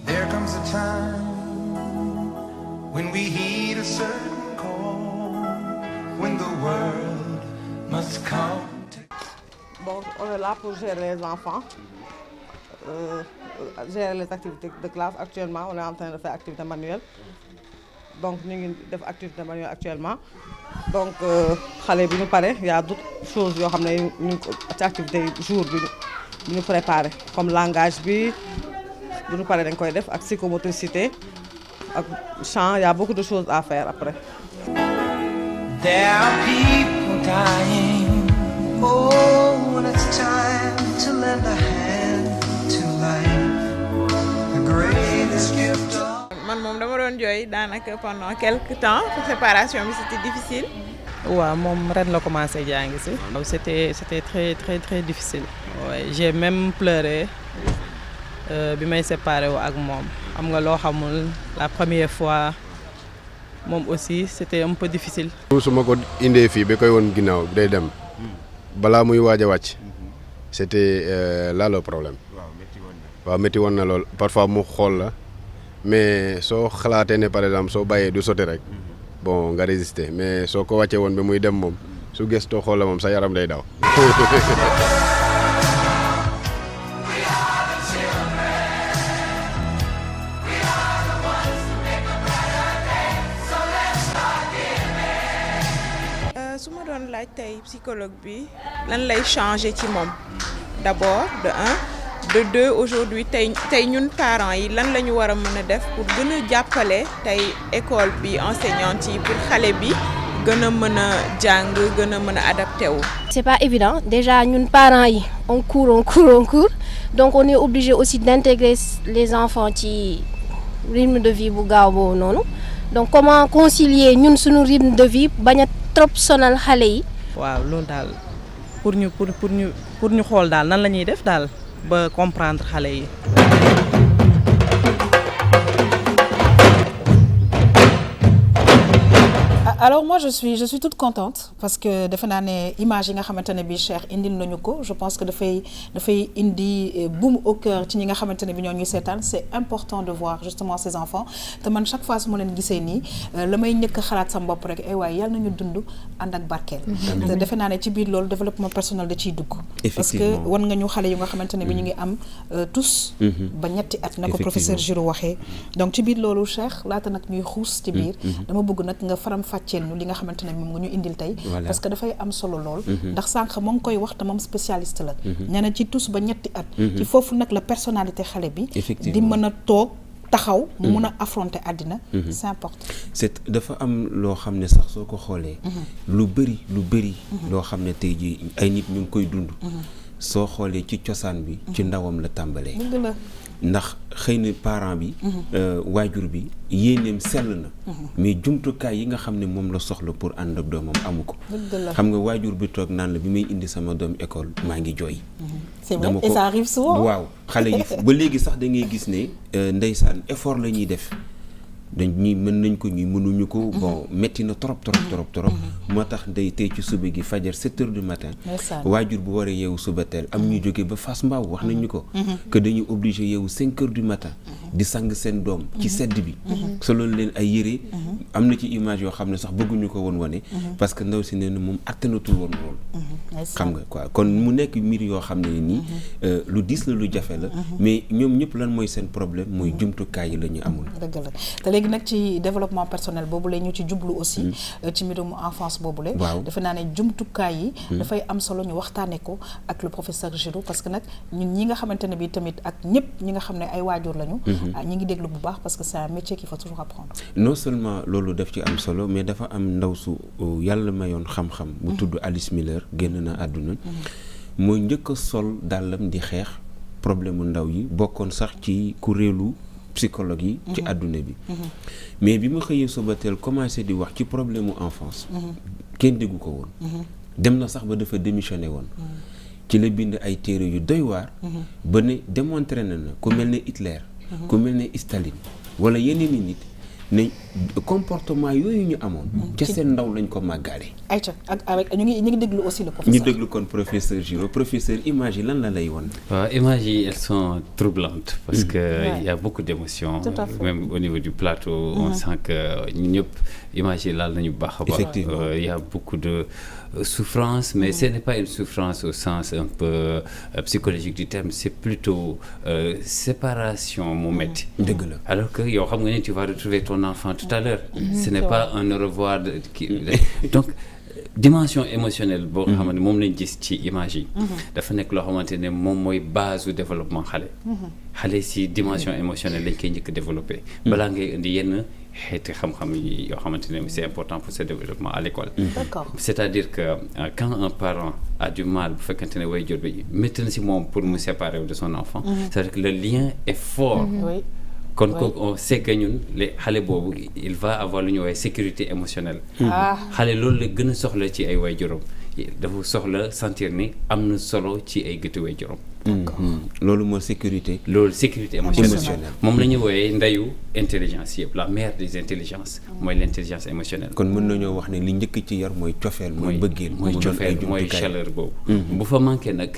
There comes a time when we heed a certain call, when the world must come to... Bon, on est là pour gérer les enfants, gérer les activités de classe. Actuellement, on est en train de faire activité manuelle. Donc, nous faisons activité manuelle actuellement. Donc, il y a d'autres choses qui sont activités jour qui nous préparent, comme langage. Nous parlons de la psychomotricité, le chant, il y a beaucoup de choses à faire après. There are people dying. Oh, when it's time to lend a hand to life, the greatest gift of... Man moom dama doon jooy daanaka pendant quelque temps séparation bi c'était difficile. waaw moom ren la commencé jàngi si. C'était très très difficile. Ouais, j'ai même pleuré bi may séparé wu ak moom. Xam nga loo xamul la première fois moom aussi c'était un peu difficile. su ma ko indee fii ba koy woon ginnaaw day dem balaa muy waaj a wàcc c'était là le problème. waaw métti woon na lool parfois mu xool la mais soo xalaatee ne par exemple soo bàyyee du sotti rek bon nga résister mais soo ko wàccee woon ba muy dem moom su gëstoo xool la moom sa yaram day daw. su ma doon laaj tey psychologue bi lan lay changer ci moom d'abord de un de deux aujourd'hui tey ñun parents yi lan la ñu war a mën a def pour gën a jàppale tey école bi enseignante yi pour xale bi gën a mën a jàng gën a mën a adapté wu. C'est pas évident déjà ñun parents yi on court donc on est obligé aussi d'intégrer les enfants ci rythme de vie bu gaaw boobu noonu donc comment concilier ñun suñu rythme de vie bañ a trop sonal xale yi. waaw loolu daal pour ñu xool daal nan la ñuy def daal ba comprendre xale yi. Alors moi je suis toute contente parce que defe naa ne image yi nga xamante ne bi Cheikh indil nañu ko je pense que dafay indi boum au cœur ci ñi nga xamante ne bi ñoo ñuy seetaan c'est important de voir justement ces enfants te man chaque fois su ma leen gisee nii la may njëkk a xalaat sama bopp rek ay waaye yàlla nañu dund ànd ak barkeel te defe naa ne ci biir loolu développement personnel da ciy dugg parce que wan nga ñu xale yu nga xamante ne bi ñu ngi am tous ba ñetti at na ko professeur Giro waxee donc ci biir loolu Cheikh laata nag ñuy xuus ci biir dama bëgg nag nga faram fàcceel ñu li nga xamante ne moom nga ñu indil tey parce que dafay am solo lool ndax sànq moo ngi koy wax te moom spécialiste la nee na ci tous ba ñetti at ci foofu nag la personnalité xale bi di mën a toog taxaw mu mun a affronter àddina c'est important c'est dafa am loo xam ne sax soo ko xoolee lu bëri loo xam ne tey jii ay nit ñu ngi koy dund soo xoolee ci cosaan bi ci ndawam la tàmbalee ndax xëy na parent bi waajur bi yéeneem sell na mais jumtukaay yi nga xam ne moom la soxla pour ànd ak doomam amu ko xam nga waajur bi toog naan la bi may indi sama doom école maa ngi jooy c'est vrai et ça arrive souvent waaw xale yi ba léegi sax da ngay gis ne ndeysaan effort la ñuy def ñi mën nañ ko ñi mënuñu ko bon metti na trop moo tax day tey ci suba gi fajar 7 heures du matin waajur bu war a yeewu suba teel am ñu jóge ba Fass Mbao wax nañu ko que dañuy obligé yeewu 5 heures du matin di sang seen doom ci sedd bi solo leen ay yére am na ci image yoo xam ne sax bëgguñu ko woon wane parce que ndaw si nee na moom attanatul woon loolu xam nga quoi kon mu nekk mbir yoo xam ne nii lu diis la lu jafe la mais ñoom ñëpp lan mooy seen problème mooy jumtukaay yi la ñu amul léegi nag ci développement personnel boobu la ñu ci jublu aussi ci mbirum enfance boobu la defe naa ne jumtukaay yi dafay am solo ñu waxtaane ko ak le professeur Giro parce que nag ñun ñi nga xamante ne bi tamit ak ñëpp ñi nga xam ne ay waajur lañu ñi ngi déglu bu baax parce que c'est un métier qu'il faut toujours apprendre non seulement loolu daf ci am solo mais dafa am ndaw su yàlla mayoon xam-xam bu tudd Alice Miller génn na àdduna mooy njëkk a sol dàllam di xeex problème mu ndaw yi bokkoon sax ci kuréelu psychologue yi ci àdduna bi mais bi ma xëyee suba teel commencé di wax ci problème mu enfance kenn déggu ko woon dem na sax ba dafa démissionné woon ci la bind ay téere yu doy waar ba ne démontré na ku mel ne Hitler ku mel ne Staline wala yeneen i nit ne comportement yooyu ñu amoon ca seen ndaw lañ ko màggaale ayca ak avec ñu ngi déglu aussi le professeur ñu déglu kon professeur Giro professeur image yi lan la lay won waaw images yi elles sont troublantes parce que il y a beaucoup d'émotions même au niveau du plateau on sent que ñëpp images yi laal nañu baax a baax il y a beaucoup de souffrance mais ce n'est pas une souffrance au sens un peu psychologique du terme c'est plutôt séparation mu metti dëgg la alors que yow xam nga ne tu vas retrouver ton enfant tout à l'heure ce n'est pas un au revoir donc dimension émotionnelle boo xamante ne moom lañ gis ci image yi dafa nekk loo xamante ne moom mooy base du développement xale si dimension émotionnelle lañ koy njëkk développer balaa ngay indi yenn xeeti xam-xam yi yoo xamante ne c'est important pour ce développement à l'école c'est-à-dire que quand un parent a du mal bu fekkante ne waajur bi métti na si moom pour mu séparer de son enfant c'est-à-dire que le lien est fort kon on sait que ñun les xale boobu il va avoir lu ñuy woowee sécurité émotionnelle xale loolu la gën a soxla ci ay waajuram dafa soxla sentir ni am na solo ci ay gëti waajuram loolu mooy sécurité émotionnelle moom la ñuy woowee ndeyu intelligence yëpp la mère des intelligences mooy l'intelligence émotionnelle kon mën nañoo wax ne li njëkk ci yar mooy cofeel mooy bëggeel mooy cofeel mooy chaleur boobu bu fa manqué nag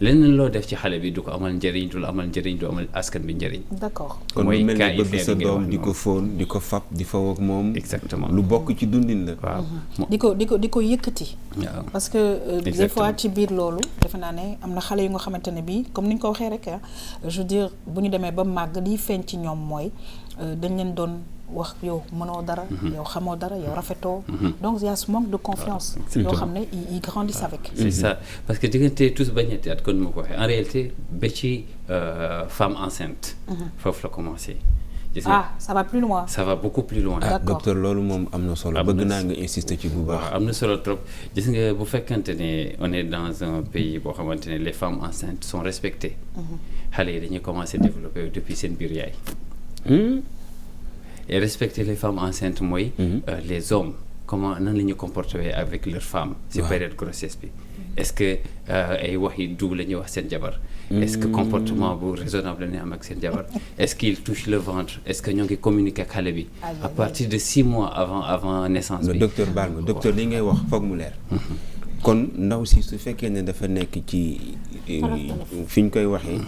leneen loo def ci xale bi du ko amal njëriñ du la amal njëriñ du amal askan bi njëriñ d'accord kon mu mel ni bëgg sa doom di ko fóon di ko fab di faw ak moom exactement lu bokk ci dundin la waaw di ko yëkkati parce que des fois ci biir loolu defe naa ne am na xale yu nga xamante ne bii comme ni nga ko waxee rek je veux dire bu ñu demee ba màgg liy feeñ ci ñoom mooy dañ leen doon wax yow mënoo dara yow xamoo dara yow rafetoo donc il y a ce manque de confiance yoo xam ne ils grandissent avec c'est ça parce que diggante tous bañetti at kon ma ko waxee en réalité ba ci femme enceinte foofu la commencé ça va plus loin. Ça va beaucoup plus loin. Docteur loolu moom am na solo bëgg naa nga insister ci bu baax. am na solo trop gis nga bu fekkante ne on est dans un pays boo xamante ne les femmes enceintes sont respectées. xale yi dañuy commencer développer depuis seen biir yaay. et respecter les femmes enceintes mooy. les hommes comment nan la ñuy comporter avec leurs femmes. ci période grossesse bi. est-ce que ay wax yi dugg la ñuy wax seen jabar. est-ce que comportement bu raisonnable la ñuy am ak seen jabar. est-ce qu'ils touchent le ventre est-ce que ñoo ngi communiquer ak xale bi. à partir de 6 mois avant naissance bi. docteur baal ma docteur li ngay wax foog mu leer. kon ndaw si su fekkee ne dafa nekk ci fi ñu koy waxee.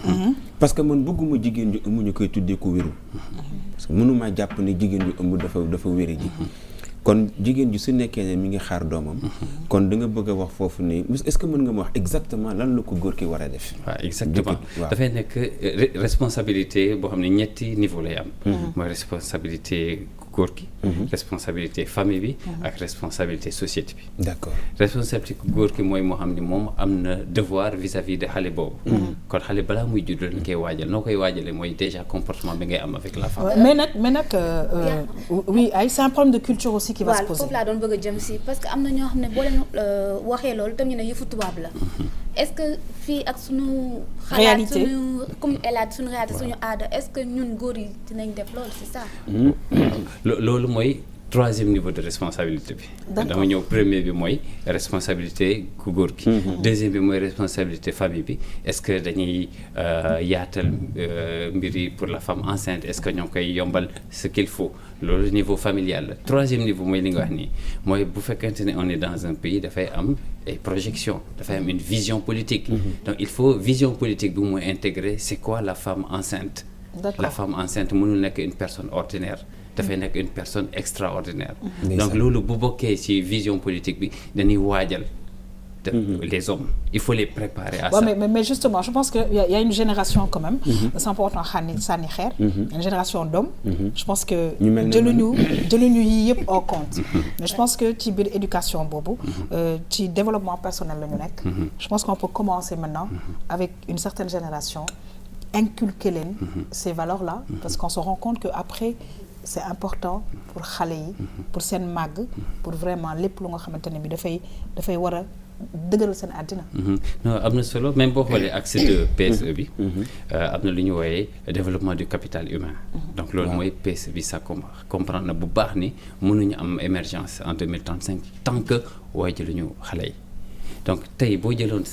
parce que man bëgguma jigéen ju ëmb ñu koy tuddee ko wéru. parce que mënuma jàpp ne jigéen ju ëmb dafa wéri ji. kon jigéen ji su nekkee ne mi ngi xaar doomam. kon da nga bëgg a wax foofu ne est-ce que mën nga ma wax exactement lan la ko góor ki war a def. waaw exactement dafay nekk responsabilité boo xam ne ñetti niveau lay am. mooy responsabilité góor ki. responsabilité famille bi. ak responsabilité société bi. d'accord responsabilité góor ki mooy moo xam ne moom am na devoir vis-à-vis de xale boobu. kon xale balaa muy judd dañ koy waajal noo koy waajalee mooy déjà comportement bi ngay am avec la femme. mais nag oui ay c'est un problème de culture aussi. qui va se poser foofu laa doon bëgg a jëm si parce que am na ñoo xam ne boo leen waxee loolu tam ñu ne yëfu tubaab la. est-ce que fii ak suñu xalaat suñu comme elaat suñu réalité suñu aada est-ce que ñun góor yi dinañ def loolu c'est ça. loolu mooy troisième niveau de responsabilité bi. dama ñëw premier bi mooy responsabilité ku góor ki. deuxième bi mooy responsabilité famille bi est-ce que dañuy yaatal mbir yi pour la femme enceinte est-ce que ñoo koy yombal ce qu'il faut loolu niveau familial la. troisième niveau mooy li nga wax nii mooy bu fekkente ne on est dans un pays dafay am ay projections dafay am une vision politique. donc il faut vision politique bi mooy intégrer c'est quoi la femme enceinte. la femme enceinte mënul nekk une personne ordinaire. dafay nekk une personne extraordinaire. donc loolu bu bokkee ci vision politique bi dañuy waajal les hommes il faut les préparer à ça. mais justement je pense que y a une génération quand même. c'est important sànni xeer. une génération d'hommes. je pense que jëluñu yi yëpp en compte. mais je pense que ci biir éducation boobu. ci développement personnel la ñu nekk. je pense qu'on peut commencer maintenant avec une certaine génération inculquer leen ces valeurs-là parce qu'on se rend compte que après c'est important pour xale yi pour seen màgg pour vraiment lépp lu nga xamante ne bi dafay war a dëgëral seen àddina. non am na solo même boo xoolee axe de PSE bi am na lu ñu wooyee développement du capital humain. donc loolu mooy PSE bi ça comprendre na bu baax ni mënuñu am émergence en 2035 tant que waaye jëluñu xale yi donc tey boo jëloon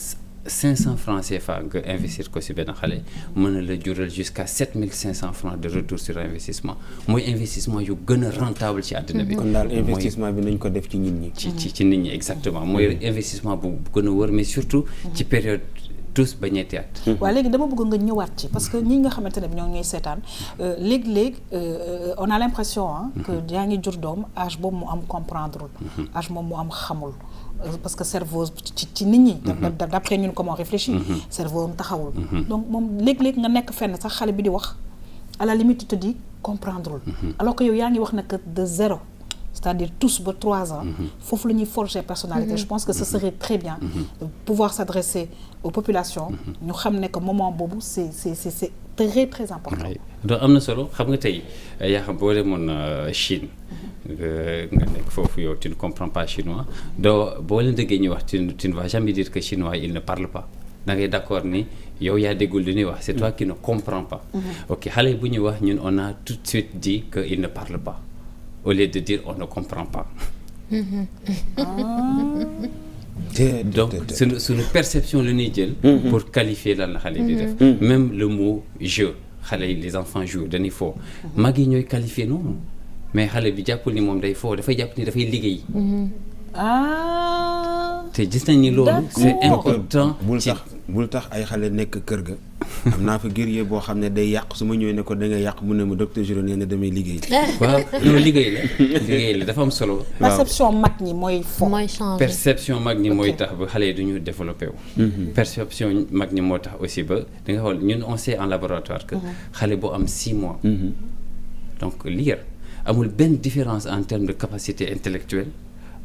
500 francs CFA nga investir ko ci benn xale mën na la jural jusqu'à 7500 francs de retour sur investissement mooy investissement yu gën a rentable ci àddina bi. kon daal investissement bi nañ ko def ci nit ñi. ci nit ñi exactement mooy investissement bu gën a wër mais surtout ci période tous ba ñetti at. waaw léegi dama bëgg nga ñëwaat ci parce que ñi nga xamante ne bi ñoo ngi seetaan léeg-léeg on a l'impression que yaa ngi jur doom âge boobu mu am comprendreul âge moom mu am xamul. parce que cerveau ci nit ñi. d'après ñun comment on réfléchit. cerveau am taxawul. donc moom léeg-léeg nga nekk fenn sax xale bi di wax à la limite tu te dis comprendreul alors que yow yaa ngi wax ne que de 0 c'est-à-dire tous ba 3 ans. foofu la ñuy forger personnalité. je pense que ce serait très bien de pouvoir s'adresser aux populations. ñu xam ne que moment boobu c'est très très important. donc am na solo xam nga tey yaa xam boo demoon Chine. nga nekk foofu yow tu ne comprends pas chinois boo leen déggee ñuy wax tu ne vas jamais dire que chinois il ne parle pas da ngay d'accord ni yow yaa déggul li ñuy wax c'est toi qui ne comprends pas. ok xale bu ñuy wax ñun on a tout de suite dit que il ne parle pas au lieu de dire on ne comprend pas. donc suñu perception la ñuy jël. pour qualifier lan la xale di def. même le mot jeu xale yi les enfants jouent dañuy fo mag yi ñooy qualifier noonu. mais xale bi jàppul ni moom day foo dafay jàpp ni dafay liggéey. te gis nañ ni loolu. c'est important. bul tax ay xale nekk kër ga. am naa fa guerrier boo xam ne day yàq su ma ñëwee ne ko da ngay yàq mu ne ma docteur Jérôme nee na damay liggéey. waaw non liggéey la dafa am solo. perception mag ñi mooy fo. perception mag ñi mooy tax ba xale yi du ñu développé wu. perception mag ñi moo tax aussi ba da nga xool ñun on sait en laboratoire que xale boo am 6 mois. donc lire. amul benn différence en termes de capacité intellectuelle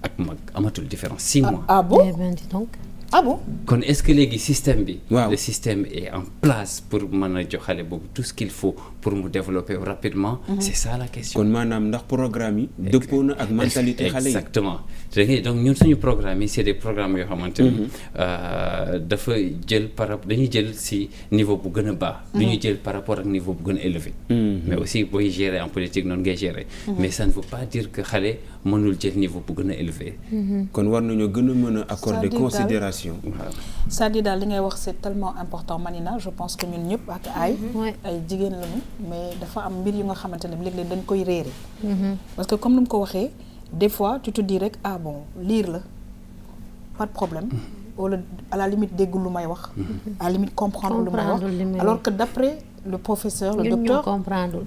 ak mag amatul différence 6 mois. Ah bon? Dis donc. Ah bon? Kon est-ce que léegi système bi. waaw le système est en place pour mën a jox xale boobu tout ce qu'il faut pour mu développer rapidement. c'est ça la question. kon maanaam ndax programme yi dëppoo na ak mentalité xale yi. exactement donc ñun suñu programme yi c'est des programmes yoo xamante ni dafa jël dañuy jël si niveau bu gën a baax. dañuy jël par rapport ak niveau bu gën a élevé. mais aussi booy gérer en politique noonu ngay gérer. mais ça ne veut pas dire que xale mënul jël niveau bu gën a élevé. kon war nañoo gën a mën a accorder considération. c'est-à-dire daal li ngay wax c'est tellement important Manina je pense que ñun ñëpp ak ay jigéen lañu mais dafa am mbir yu nga xamante ne léeg-léeg dañ koy réere parce que comme ni mu ko waxee des fois tu te dis rek ah bon lire la pas de problème wala à la limite dégg lu may wax à la limite comprendre lu may wax alors que d'après le professeur le docteur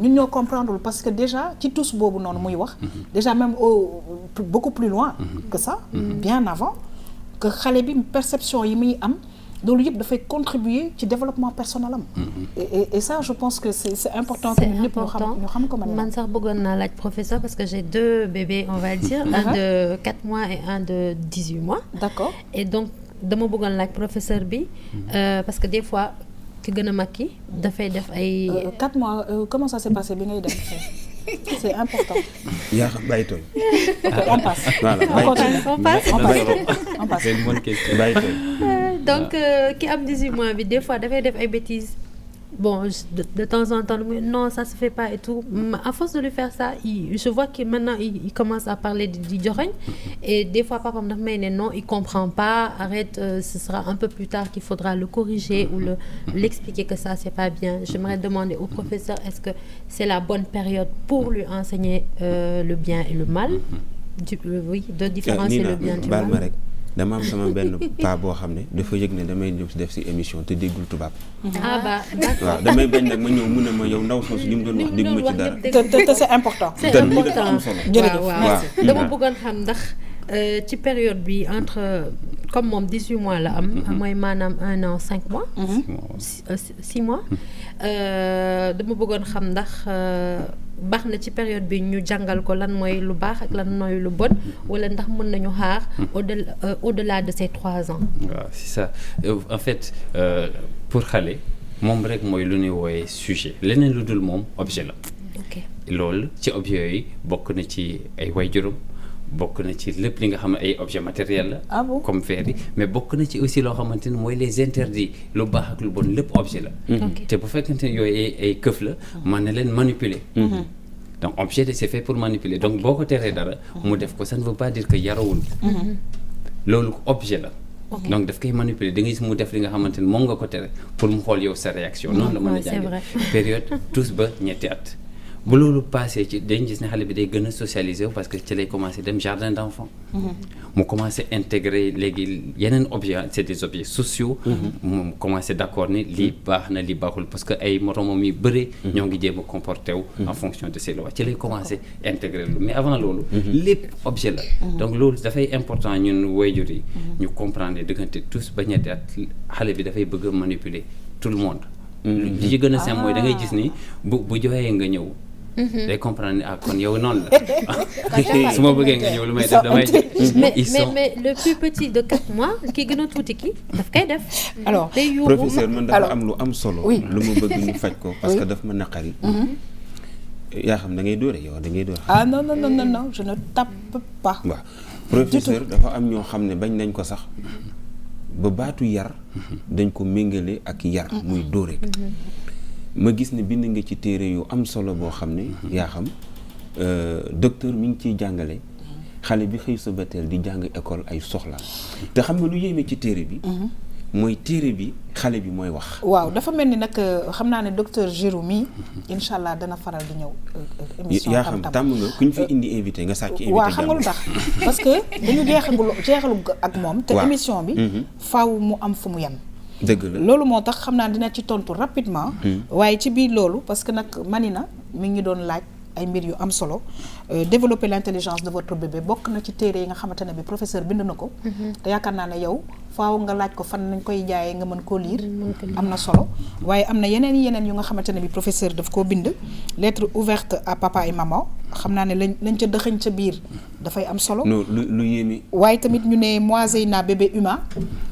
ñun ñoo comprendre parce que déjà ci tous boobu noonu muy wax déjà même beaucoup plus loin que ça bien avant que xale bi perception yi muy am loolu yëpp dafay contribuer ci développement personnel am. et ça je pense que c'est important que ñun ñëpp ñu xam ko man sax bëggoon naa laaj professeur parce que j'ai 2 bébés on va dire un de 4 mois et un de 18 mois. D'accord. Et donc dama bëggoon laaj professeur bi parce que des fois ki gën a mag ki dafay def ay 4 mois comment ça s'est passé bi ngay dem c'est important. yaa xam bàyyi tool. On passe. Voilà on passe. C'est une bonne question. bàyyi tool. Donc ki am 18 mois bi des fois dafay def ay bêtises. Bon, de temps en temps, non, ça se fait pas et tout. À force de lui faire ça, je vois que maintenant il commence à parler du joregne. Et des fois, papa me dit non, il comprend pas, arrête, ce sera un peu plus tard qu'il faudra le corriger ou l'expliquer que ça, c'est pas bien. J'aimerais demander au professeur, est-ce que c'est la bonne période pour lui enseigner le bien et le mal oui, de différencier le bien du mal. dama am sama benn paa boo xam ne dafa yëg ne damay ñëw si def si émission te déggul tubaab. Ah bah d'accord. waaw damay bañ nag ma ñëw mu ne ma yow ndaw soosu li mu doon wax dégg ma ci dara. te c'est important. C'est important. jërëjëf waaw dama bëggoon xam ndax ci période bi entre comme moom 18 mois la am. mooy maanaam 1 an 5 mois. 6 mois. dama bëggoon xam ndax baax na ci période bi ñu jàngal ko lan mooy lu baax ak lan mooy lu bon wala ndax mën nañu xaar au-delà de ces 3 ans. waaw c'est ça en fait pour xale moom rek mooy lu ñuy wooyee sujet leneen lu dul moom objet la. ok loolu ci objet yooyu bokk na ci ay waajuram bokk na ci lépp li nga xam ne ay objet matériel la. Ah bon? Comme verre yi mais bokk na ci aussi loo xamante ne mooy les interdits lu baax ak lu bon lépp objet la. te bu fekkente ne yooyu ay këf la mën na leen manipuler. donc objet c'est fait pour manipuler donc boo ko teree dara mu def ko ça ne veut pas dire que yarawul. loolu objet la. donc daf koy manipuler da ngay gis mu def li nga xamante ne moom nga ko tere pour mu xool yow sa réaction. noonu la mën a jàngee période tous ba ñetti at. bu loolu passé ci dañ gis ne xale bi day gën a socialiser parce que ci lay commencer dem jardin d'enfants. mu commencer intégrer léegi yeneen objets c'est des objets sociaux. mu commencer d'accord ni lii baax na lii baaxul parce que ay moromam yu bëri. ñoo ngi jéem a comporter wu. en fonction de ces lois ci lay commencer intégrer lu mais avant loolu. lépp objet la. donc loolu dafay important ñun waajur yi. ñu comprendre diggante tous ba ñetti at xale bi dafay bëgg a manipuler tout le monde. li ci gën a simple mooy da ngay gis ni bu joxee nga ñëw. day comprendre ah kon yow noonu la su ma bëggee nga ñëw lu may def damay mais le plus petit de 4 mois ki gën a tuuti ki daf koy def. alors professeur man dafa am lu am solo. lu ma bëgg ñu faj ko parce que daf ma naqari. yaa xam da ngay dóore yow da ngay dóore. ah non non non non je ne tape pas. waaw professeur dafa am ñoo xam ne bañ nañ ko sax ba baatu yar dañ ko méngale ak yar muy dóore. ma gis ne bind nga ci téere yu am solo boo xam ne yaa xam docteur mi ngi ciy jàngale xale bi xëy sa bateel di jàng école ay soxla te xam nga lu yéeme ci téere bi mooy téere bi xale bi mooy wax. waaw dafa mel ni nag xam naa ne docteur Jérémy incha allah dana faral di ñëw émission yaa xam tàmm nga ku ñu fi indi invité nga sàcc invité. waaw xam nga lu tax parce que dañu jeexalu ak moom te émission bi faaw mu am fu mu yem. dëgg la loolu moo tax xam naa dina ci tontu rapidement. waaye ci biir loolu parce que nag Manina mi ngi doon laaj ay mbir yu am solo développer l'intelligence de votre bébé bokk na ci téere yi nga xamante ne bi professeur bind na ko. te yaakaar naa ne yow faaw nga laaj ko fan nañ koy jaayee nga mën koo lire. am na solo waaye am na yeneen yu nga xamante ne bi professeur daf koo bind lettre ouverte à papa et maman xam naa ne lañ ca dëxëñ ca biir dafay am solo. lu yéeme. waaye tamit ñu ne moi Zeyna bébé humain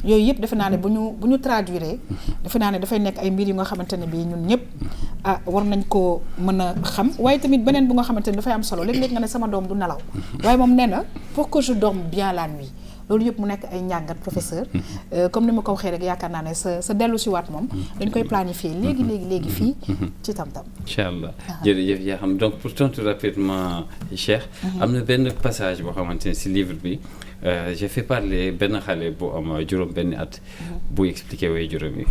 yooyu yëpp defe naa ne bu ñu traduire defe naa ne dafay nekk ay mbir yu nga xamante ne bii ñun ñëpp war nañ koo mën a xam waaye tamit beneen bu nga xamante ne dafay am solo léeg-léeg nga ne sama doom du nelaw waaye moom nee na pour que je dorme bien la nuit loolu yëpp mu nekk ay njàngat professeur comme ni ma ko waxee rek yaakaar naa ne sa dellu si waat moom dañ koy planifier léegi fii ci tam-tam. incha allah jërëjëf yaa xam donc pour tontu rapidement Cheikh. am na benn passage boo xamante ne si livre bi j'ai fait parler benn xale bu am juróom benn at bu expliqué way juróom yi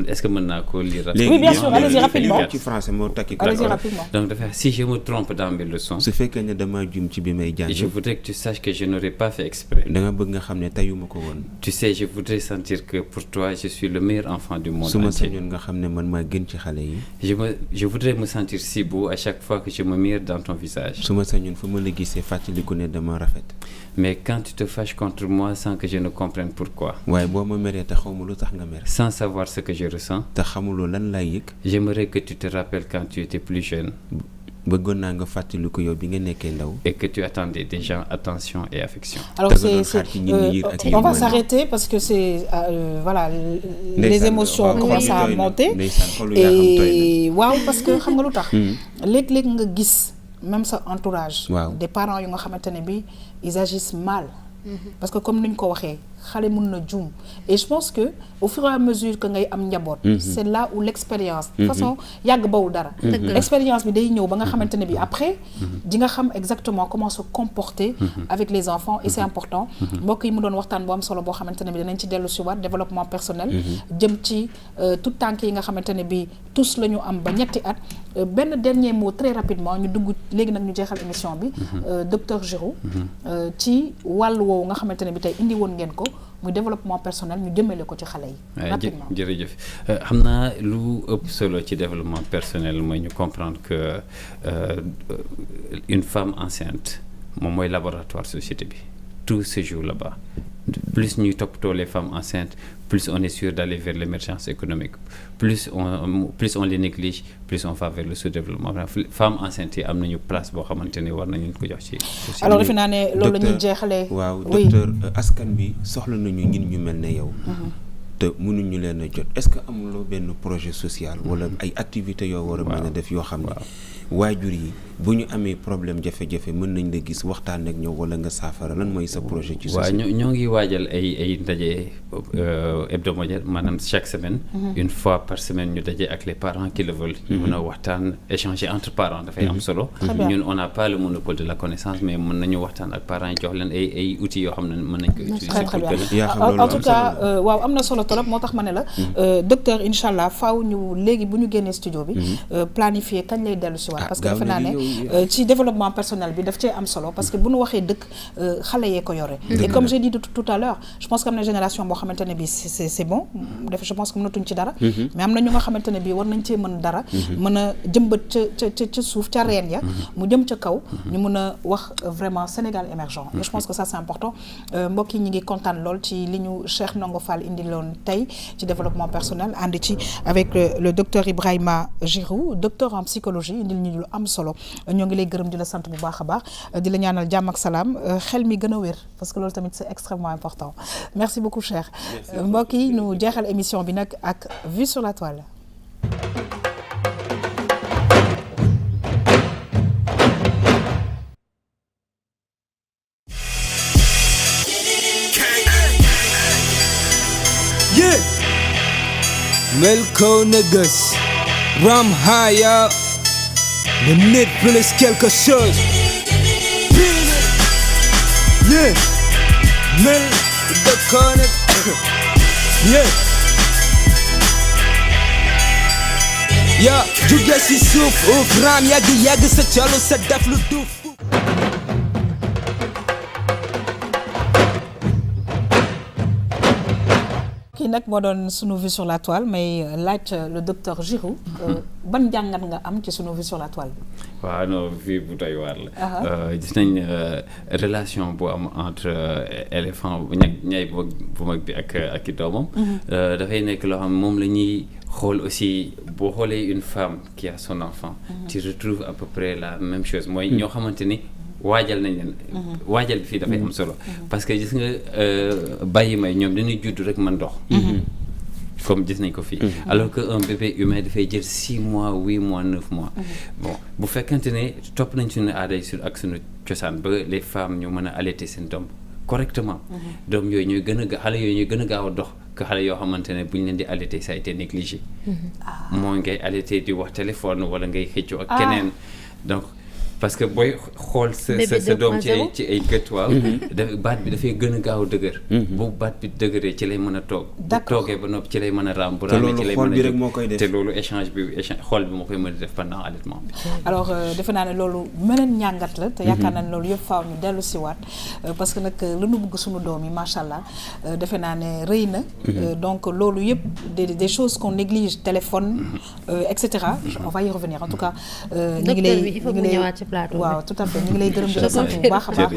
est-ce que mën naa ko lire oui bien sûr allez-y rapidement ci français moo takki allez-y rapidement. donc dafa si je me trompe dans mes leçons. su fekkee ne dama jum ci bi may jàng. je voudrais que tu saches que je n'aurais pas fait exprès. da nga bëgg nga xam ne tayuma ko woon. tu sais je voudrais sentir que pour toi je suis le meilleur enfant du monde su ma entier. sañoon nga xam ne man maa gën ci xale yi. je voudrais me sentir si beau à chaque fois que je me mire dans ton visage. su ma sañoon fu ma la gisee fàttaliku ne dama rafet. mais quand tu te fâches contre moi sans que je ne comprenne pourquoi. waaye boo ma meree te xaw ma lu tax nga mer. sans savoir ce que je ressens. te xamuloo lan laay yëg. j'aimerais que tu te rappelles quand tu étais plus jeune. bëggoon naa nga fàttaliku yow bi nga nekkee ndaw. et que tu attendais des gens attention et affection. alors on va s'arrêter parce que c'est voilà les émotions commencent à monter et waaw parce que xam nga lu tax léeg-léeg nga gis même sa entourage des parents yu nga xamante ne bi ils agissent mal parce que comme niñ ko waxee xale mun na juum et je pense que au fur et à mesure que ngay am njaboot c'est là où l'expérience de toute façon yàgg bawul dara l'expérience bi day ñëw ba nga xamante ne bi après di nga xam exactement comment se comporter avec les enfants et c'est important mbokk yi mu doon waxtaan bu am solo boo xamante ne bi danañ ci dellu si waat développement personnel jëm ci tout tànk yi nga xamante ne bi tous la ñu am ba ñetti at benn dernier mot très rapidement ñu dugg léegi nag ñu jeexal émission bi docteur Giroux ci wàllu woowu nga xamante ne bi tey indi woon ngeen ko muy développement personnel ñu jëmale ko ci xale yi. rapidement jërëjëf xam naa lu ëpp solo ci développement personnel mooy ñu comprendre que une femme enceinte moom mooy laboratoire société bi tout se joue là-bas plus ñuy toppatoo les femmes enceintes plus on est sûr d'aller vers l'émergence économique plus on les néglige plus on va vers le sous-développement femmes enceintes yi am nañu place boo xamante ne war nañu ko jox ci. alors defe naa ne loolu la ñuy jeexalee. waaw docteur askan bi soxla nañu ñin ñu mel ne yow. te mënuñu leen a jot est-ce que amuloo benn projet social wala ay activités yoo war a mën a def yoo xam ne waajur yi bu ñu amee problème jafe-jafe mën nañ la gis waxtaan ak ñoom wala nga saafara lan mooy sa projet ci social. waaw ñoo ngi waajal ay ndaje hebdomadaire maanaam chaque semaine une fois par semaine ñu daje ak les parents qui le veulent ñu mën a waxtaan échanger entre parents dafay am solo ñun on n'a pas le monopole de la connaissance mais mën nañu waxtaan ak parents yi jox leen ay outils yoo xam ne mën nañ ko utiliser en tout cas waaw am na solo trop moo tax ma ne la docteur incha allah faaw ñu léegi bu ñu génnee studio bi planifier kañ lay dellu si waat parce que defe naa ne ci développement personnel bi daf cee am solo parce que bu ñu waxee dëkk xale yee ko yore et comme j'ai dit tout à l'heure je pense que am na génération boo xamante ne bi c'est bon def je pense que mënatuñ ci dara mais am na ñu nga xamante ne bi war nañ cee mën dara mën a jëmbat ca suuf ca reen ya mu jëm ca kaw ñu mën a wax vraiment Sénégal émergent et je pense que ça c'est important mbokk yi ñi ngi kontaan lool ci li ñu Cheikh Ndongo Fall indi loon tey ci développement personnel ànd ci avec le docteur Ibrahima Giroux docteur en psychologie indil ñu lu am solo ñoo ngi lay gërëm di la sant bu baax a baax di la ñaanal jàmm ak salaam xel mi gën a wér parce que loolu tamit c'est extrêmement important merci beaucoup Cheikh mbokk yi ñu jeexal émission bi nag ak vue sur la toile. Yeah, Melko niggas, Ram Haya, le net plus quelque chose. Yeah, Melko yeah. Yeah, jóge si suuf uuf raam yàgg sa colo sa def lu duuf. kii nag moo doon sunu vue sur la toile mais laaj le docteur Giroux ban jàngat nga am ci sunu vue sur la toile bi. waaw non vue bu doy waar la. gis nañ relation bu am entre éléphant ñay bu mag bi ak i doomam. dafay nekk loo xam moom la ñuy xool aussi boo xoolee une femme qui a son enfant tu retrouves à peu près la même chose mooy ñoo xamante ni waajal nañ leen waajal bi fii dafay am solo parce que gis nga bàyyi may ñoom dañuy judd rek mën dox comme gis nañ ko fii alors que un bébé humain dafay jël 6 mois 8 mois 9 mois bon bu fekkante ne topp nañ suñu aaday ak suñu cosaan ba les femmes ñu mën a allaiter seen doom correctement doom yooyu ñooy gën a xale yooyu ñooy gën a gaaw a dox que xale yoo xamante ne bu ñu leen di allaiter ça a été négligé mooy ngay allaiter di wax téléphone wala ngay xëccoo ak keneen donc parce que booy xool sa doom ci ay gët waaw baat bi dafay gën a gaaw a dëgër bu baat bi dëgëree ci lay mën a toog bu toogee ba noppi ci lay mën a raam bu raamee ci lay mën a te loolu échange xool bi moo koy mën a def pendant allaitement bi alors defe naa ne loolu meneen ñàngat la te yaakaar naa ne loolu yëpp faaw ñu dellu si waat parce que nag lu nu bëgg suñu doom yi macha allah defe naa ne rëy na donc loolu yëpp des choses qu'on néglige téléphone et cetera on va y revenir en tout cas ñu ngi lay waaw tout à fait ñu ngi lay gërëm di la sant bu baax a baax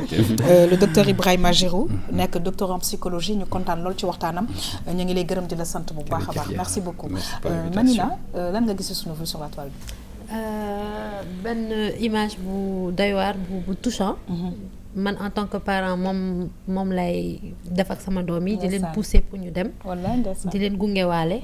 le docteur Ibrahima Girou nekk docteur en psychologie ñu kontaan lool ci waxtaanam ñu ngi lay gërëm di la sant bu baax a baax merci beaucoup Manina lan nga gis suñu vue sur la toile bi benn image bu doy waar bu touchant man en tant que parent moom lay def ak sama doom yi di leen pousser pour ñu dem di leen gungewaale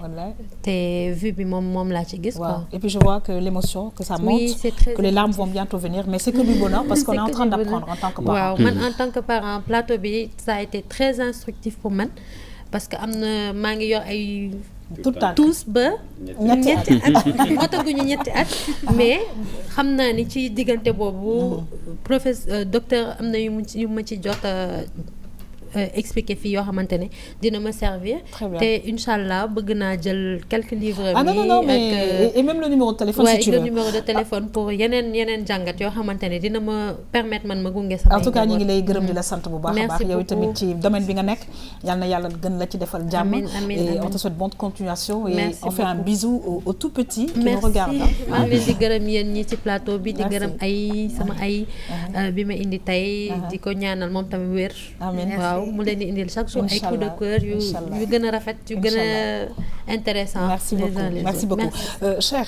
te vue bi moom laa ci gis quoi. Et puis je vois que l'émotion que ça monte que les larmes vont bientôt venir mais c'est que du bonheur parce qu'on est en train d'apprendre en tant que parent. waaw man en tant que parent plateau bi ça a été très instructif pour man parce que am na maa ngi yor ay tous ba ñetti at motaguñu ñetti at mais xam naa ni ci diggante boobu professeur docteur am na yu ma ci jot expliquer fii yoo xamante ne dina ma servir te inch'Allah bëgg naa jël quelques livres non mais et même le numéro de téléphone si tu veux le numéro de téléphone pour yeneen jàngat yoo xamante ne dina ma permettre man ma gunge sama en tout cas ñu ngi lay gërëm di la sant bu baax a baax yow tamit ci domaine bi nga nekk yal na yàlla gën la ci defal jàmm et on te souhaite bonne continuation et on fait un bisou au tout petit qui nous regarde maa ngi leen di gërëm yéen ñi ci plateau bi di gërëm ay sama ay bi ma indi tey di ko ñaanal moom tamit wér waaw mu leen di indil chaque jour ay coups de cœur yu gën a rafet yu gën a intéressant merci beaucoup cher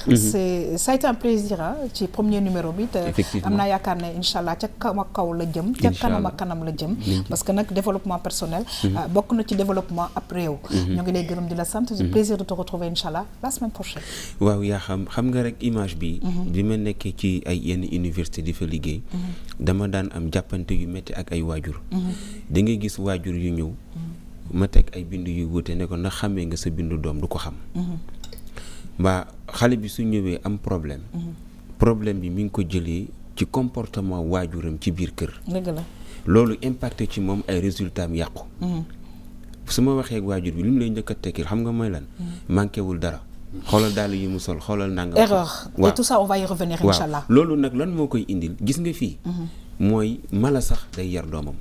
ça a été un plaisir ci premier numéro bi te am naa yaakaar ne inchallah ca kaw la jëm ca kanam la jëm parce que nag développement personnel bokk na ci développement ab réew ñu ngi lay gërëm di la sant c'est plaisir de te retrouver inchallah la semaine prochaine waaw yaa xam nga rek image bi ma nekkee ci ay yenn université di fa liggéey dama daan am jàppante yu métti ak ay waajur da ngay gis waajur yu ñëw ma teg ay bind yu wuute ne ko ndax xamee nga sa bindu doom du ko xam mbaa xale bi su ñëwee am problème bi mi ngi ko jëlee ci comportement waajuram ci biir kër dëgg la loolu impacté ci moom ay résultats am yàqu su ma waxee ak waajur bi li mu lay njëkk a tekkil xam nga mooy lan manqué wul dara xoolal daal yi mu sol xoolal nangam erreur et tout ça on va y revenir inchallah loolu nag lan moo koy indil gis nga fii mooy mala sax day yar doomam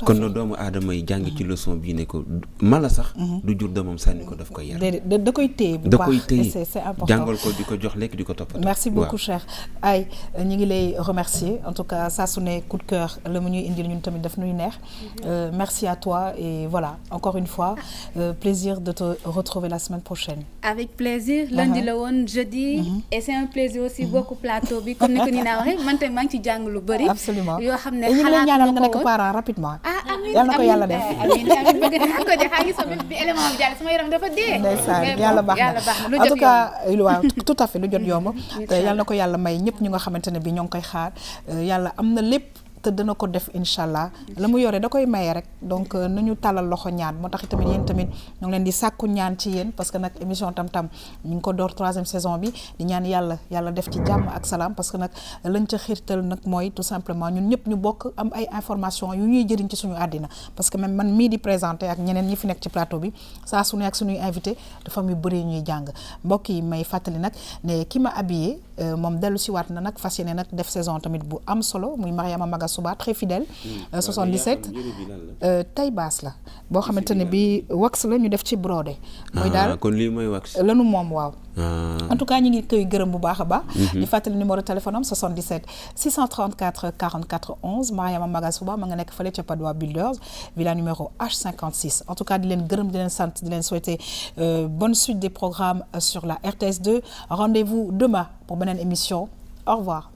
kon na doomu aadama yi jàng ci leçon bii ne ko mala sax du jur doomam sànni ko daf koy yar da koy téye bu baax c'est important jàngal ko di ko jox lekk di ko toppatoo merci beaucoup cher ay ñu ngi lay remercier en tout cas saa su ne coup de cœur la mu ñuy indil ñun tamit daf nuy neex merci à toi et voilà encore une fois plaisir de te retrouver la semaine prochaine avec plaisir lundi la woon jeudi et c'est un plaisir aussi bokk plateau bi comme ni ko Nina waxee man tamit maa ngi ci jàng lu bëri absolument yoo xam ne ñu ngi lay ñaanal nga nekk parent rapidement amiin yàlla na ko yàlla def amiin bëgg naa ko def xanaa sama bi élément bi jàll sama yaram dafa dee ndeysaan yàlla baax na en tout cas waaw tout à fait lu jot yomb te yàlla na ko yàlla may ñëpp ñu nga xamante ne bi ñoo ngi koy xaar yàlla am na lépp te dana ko def inchallah la mu yore da koy maye rek donc nañu tàllal loxo ñaan moo tax tamit yéen tamit ñu ngi leen di sàkku ñaan ci yéen parce que nag émission tam-tam ñu ngi ko door 3e saison bi di ñaan yàlla def ci jàmm ak salaam parce que nag lañ ca xiirtal nag mooy tout simplement ñun ñëpp ñu bokk am ay information yu ñuy jëriñ ci suñu àddina parce que même man mii di présenter ak ñeneen ñi fi nekk ci plateau bi saa su ne ak suñuy invité dafa am yu bëri ñuy jàng mbokk yi may fàttali nag ne ki ma habillé moom dellu si waat na nag fas yéene nag def saison tamit bu am solo muy Mariama Maga Suba très fidèle 77 tay baas la boo xamante ne bi wax la ñu def ci brodé mooy daal kon lii mooy wax lanu moom waaw En tout cas, nous avons gërëm bu baax a baax. di fàttali numéro téléphone am 77 634 44 11 Mariama Magasuba ma nga nekk fële ca Padois Builders villa numéro H56. En tout cas di leen gërëm di leen sant di leen souhaiter bonne suite des programmes sur la RTS2. Rendez-vous demain pour beneen émission. Au revoir.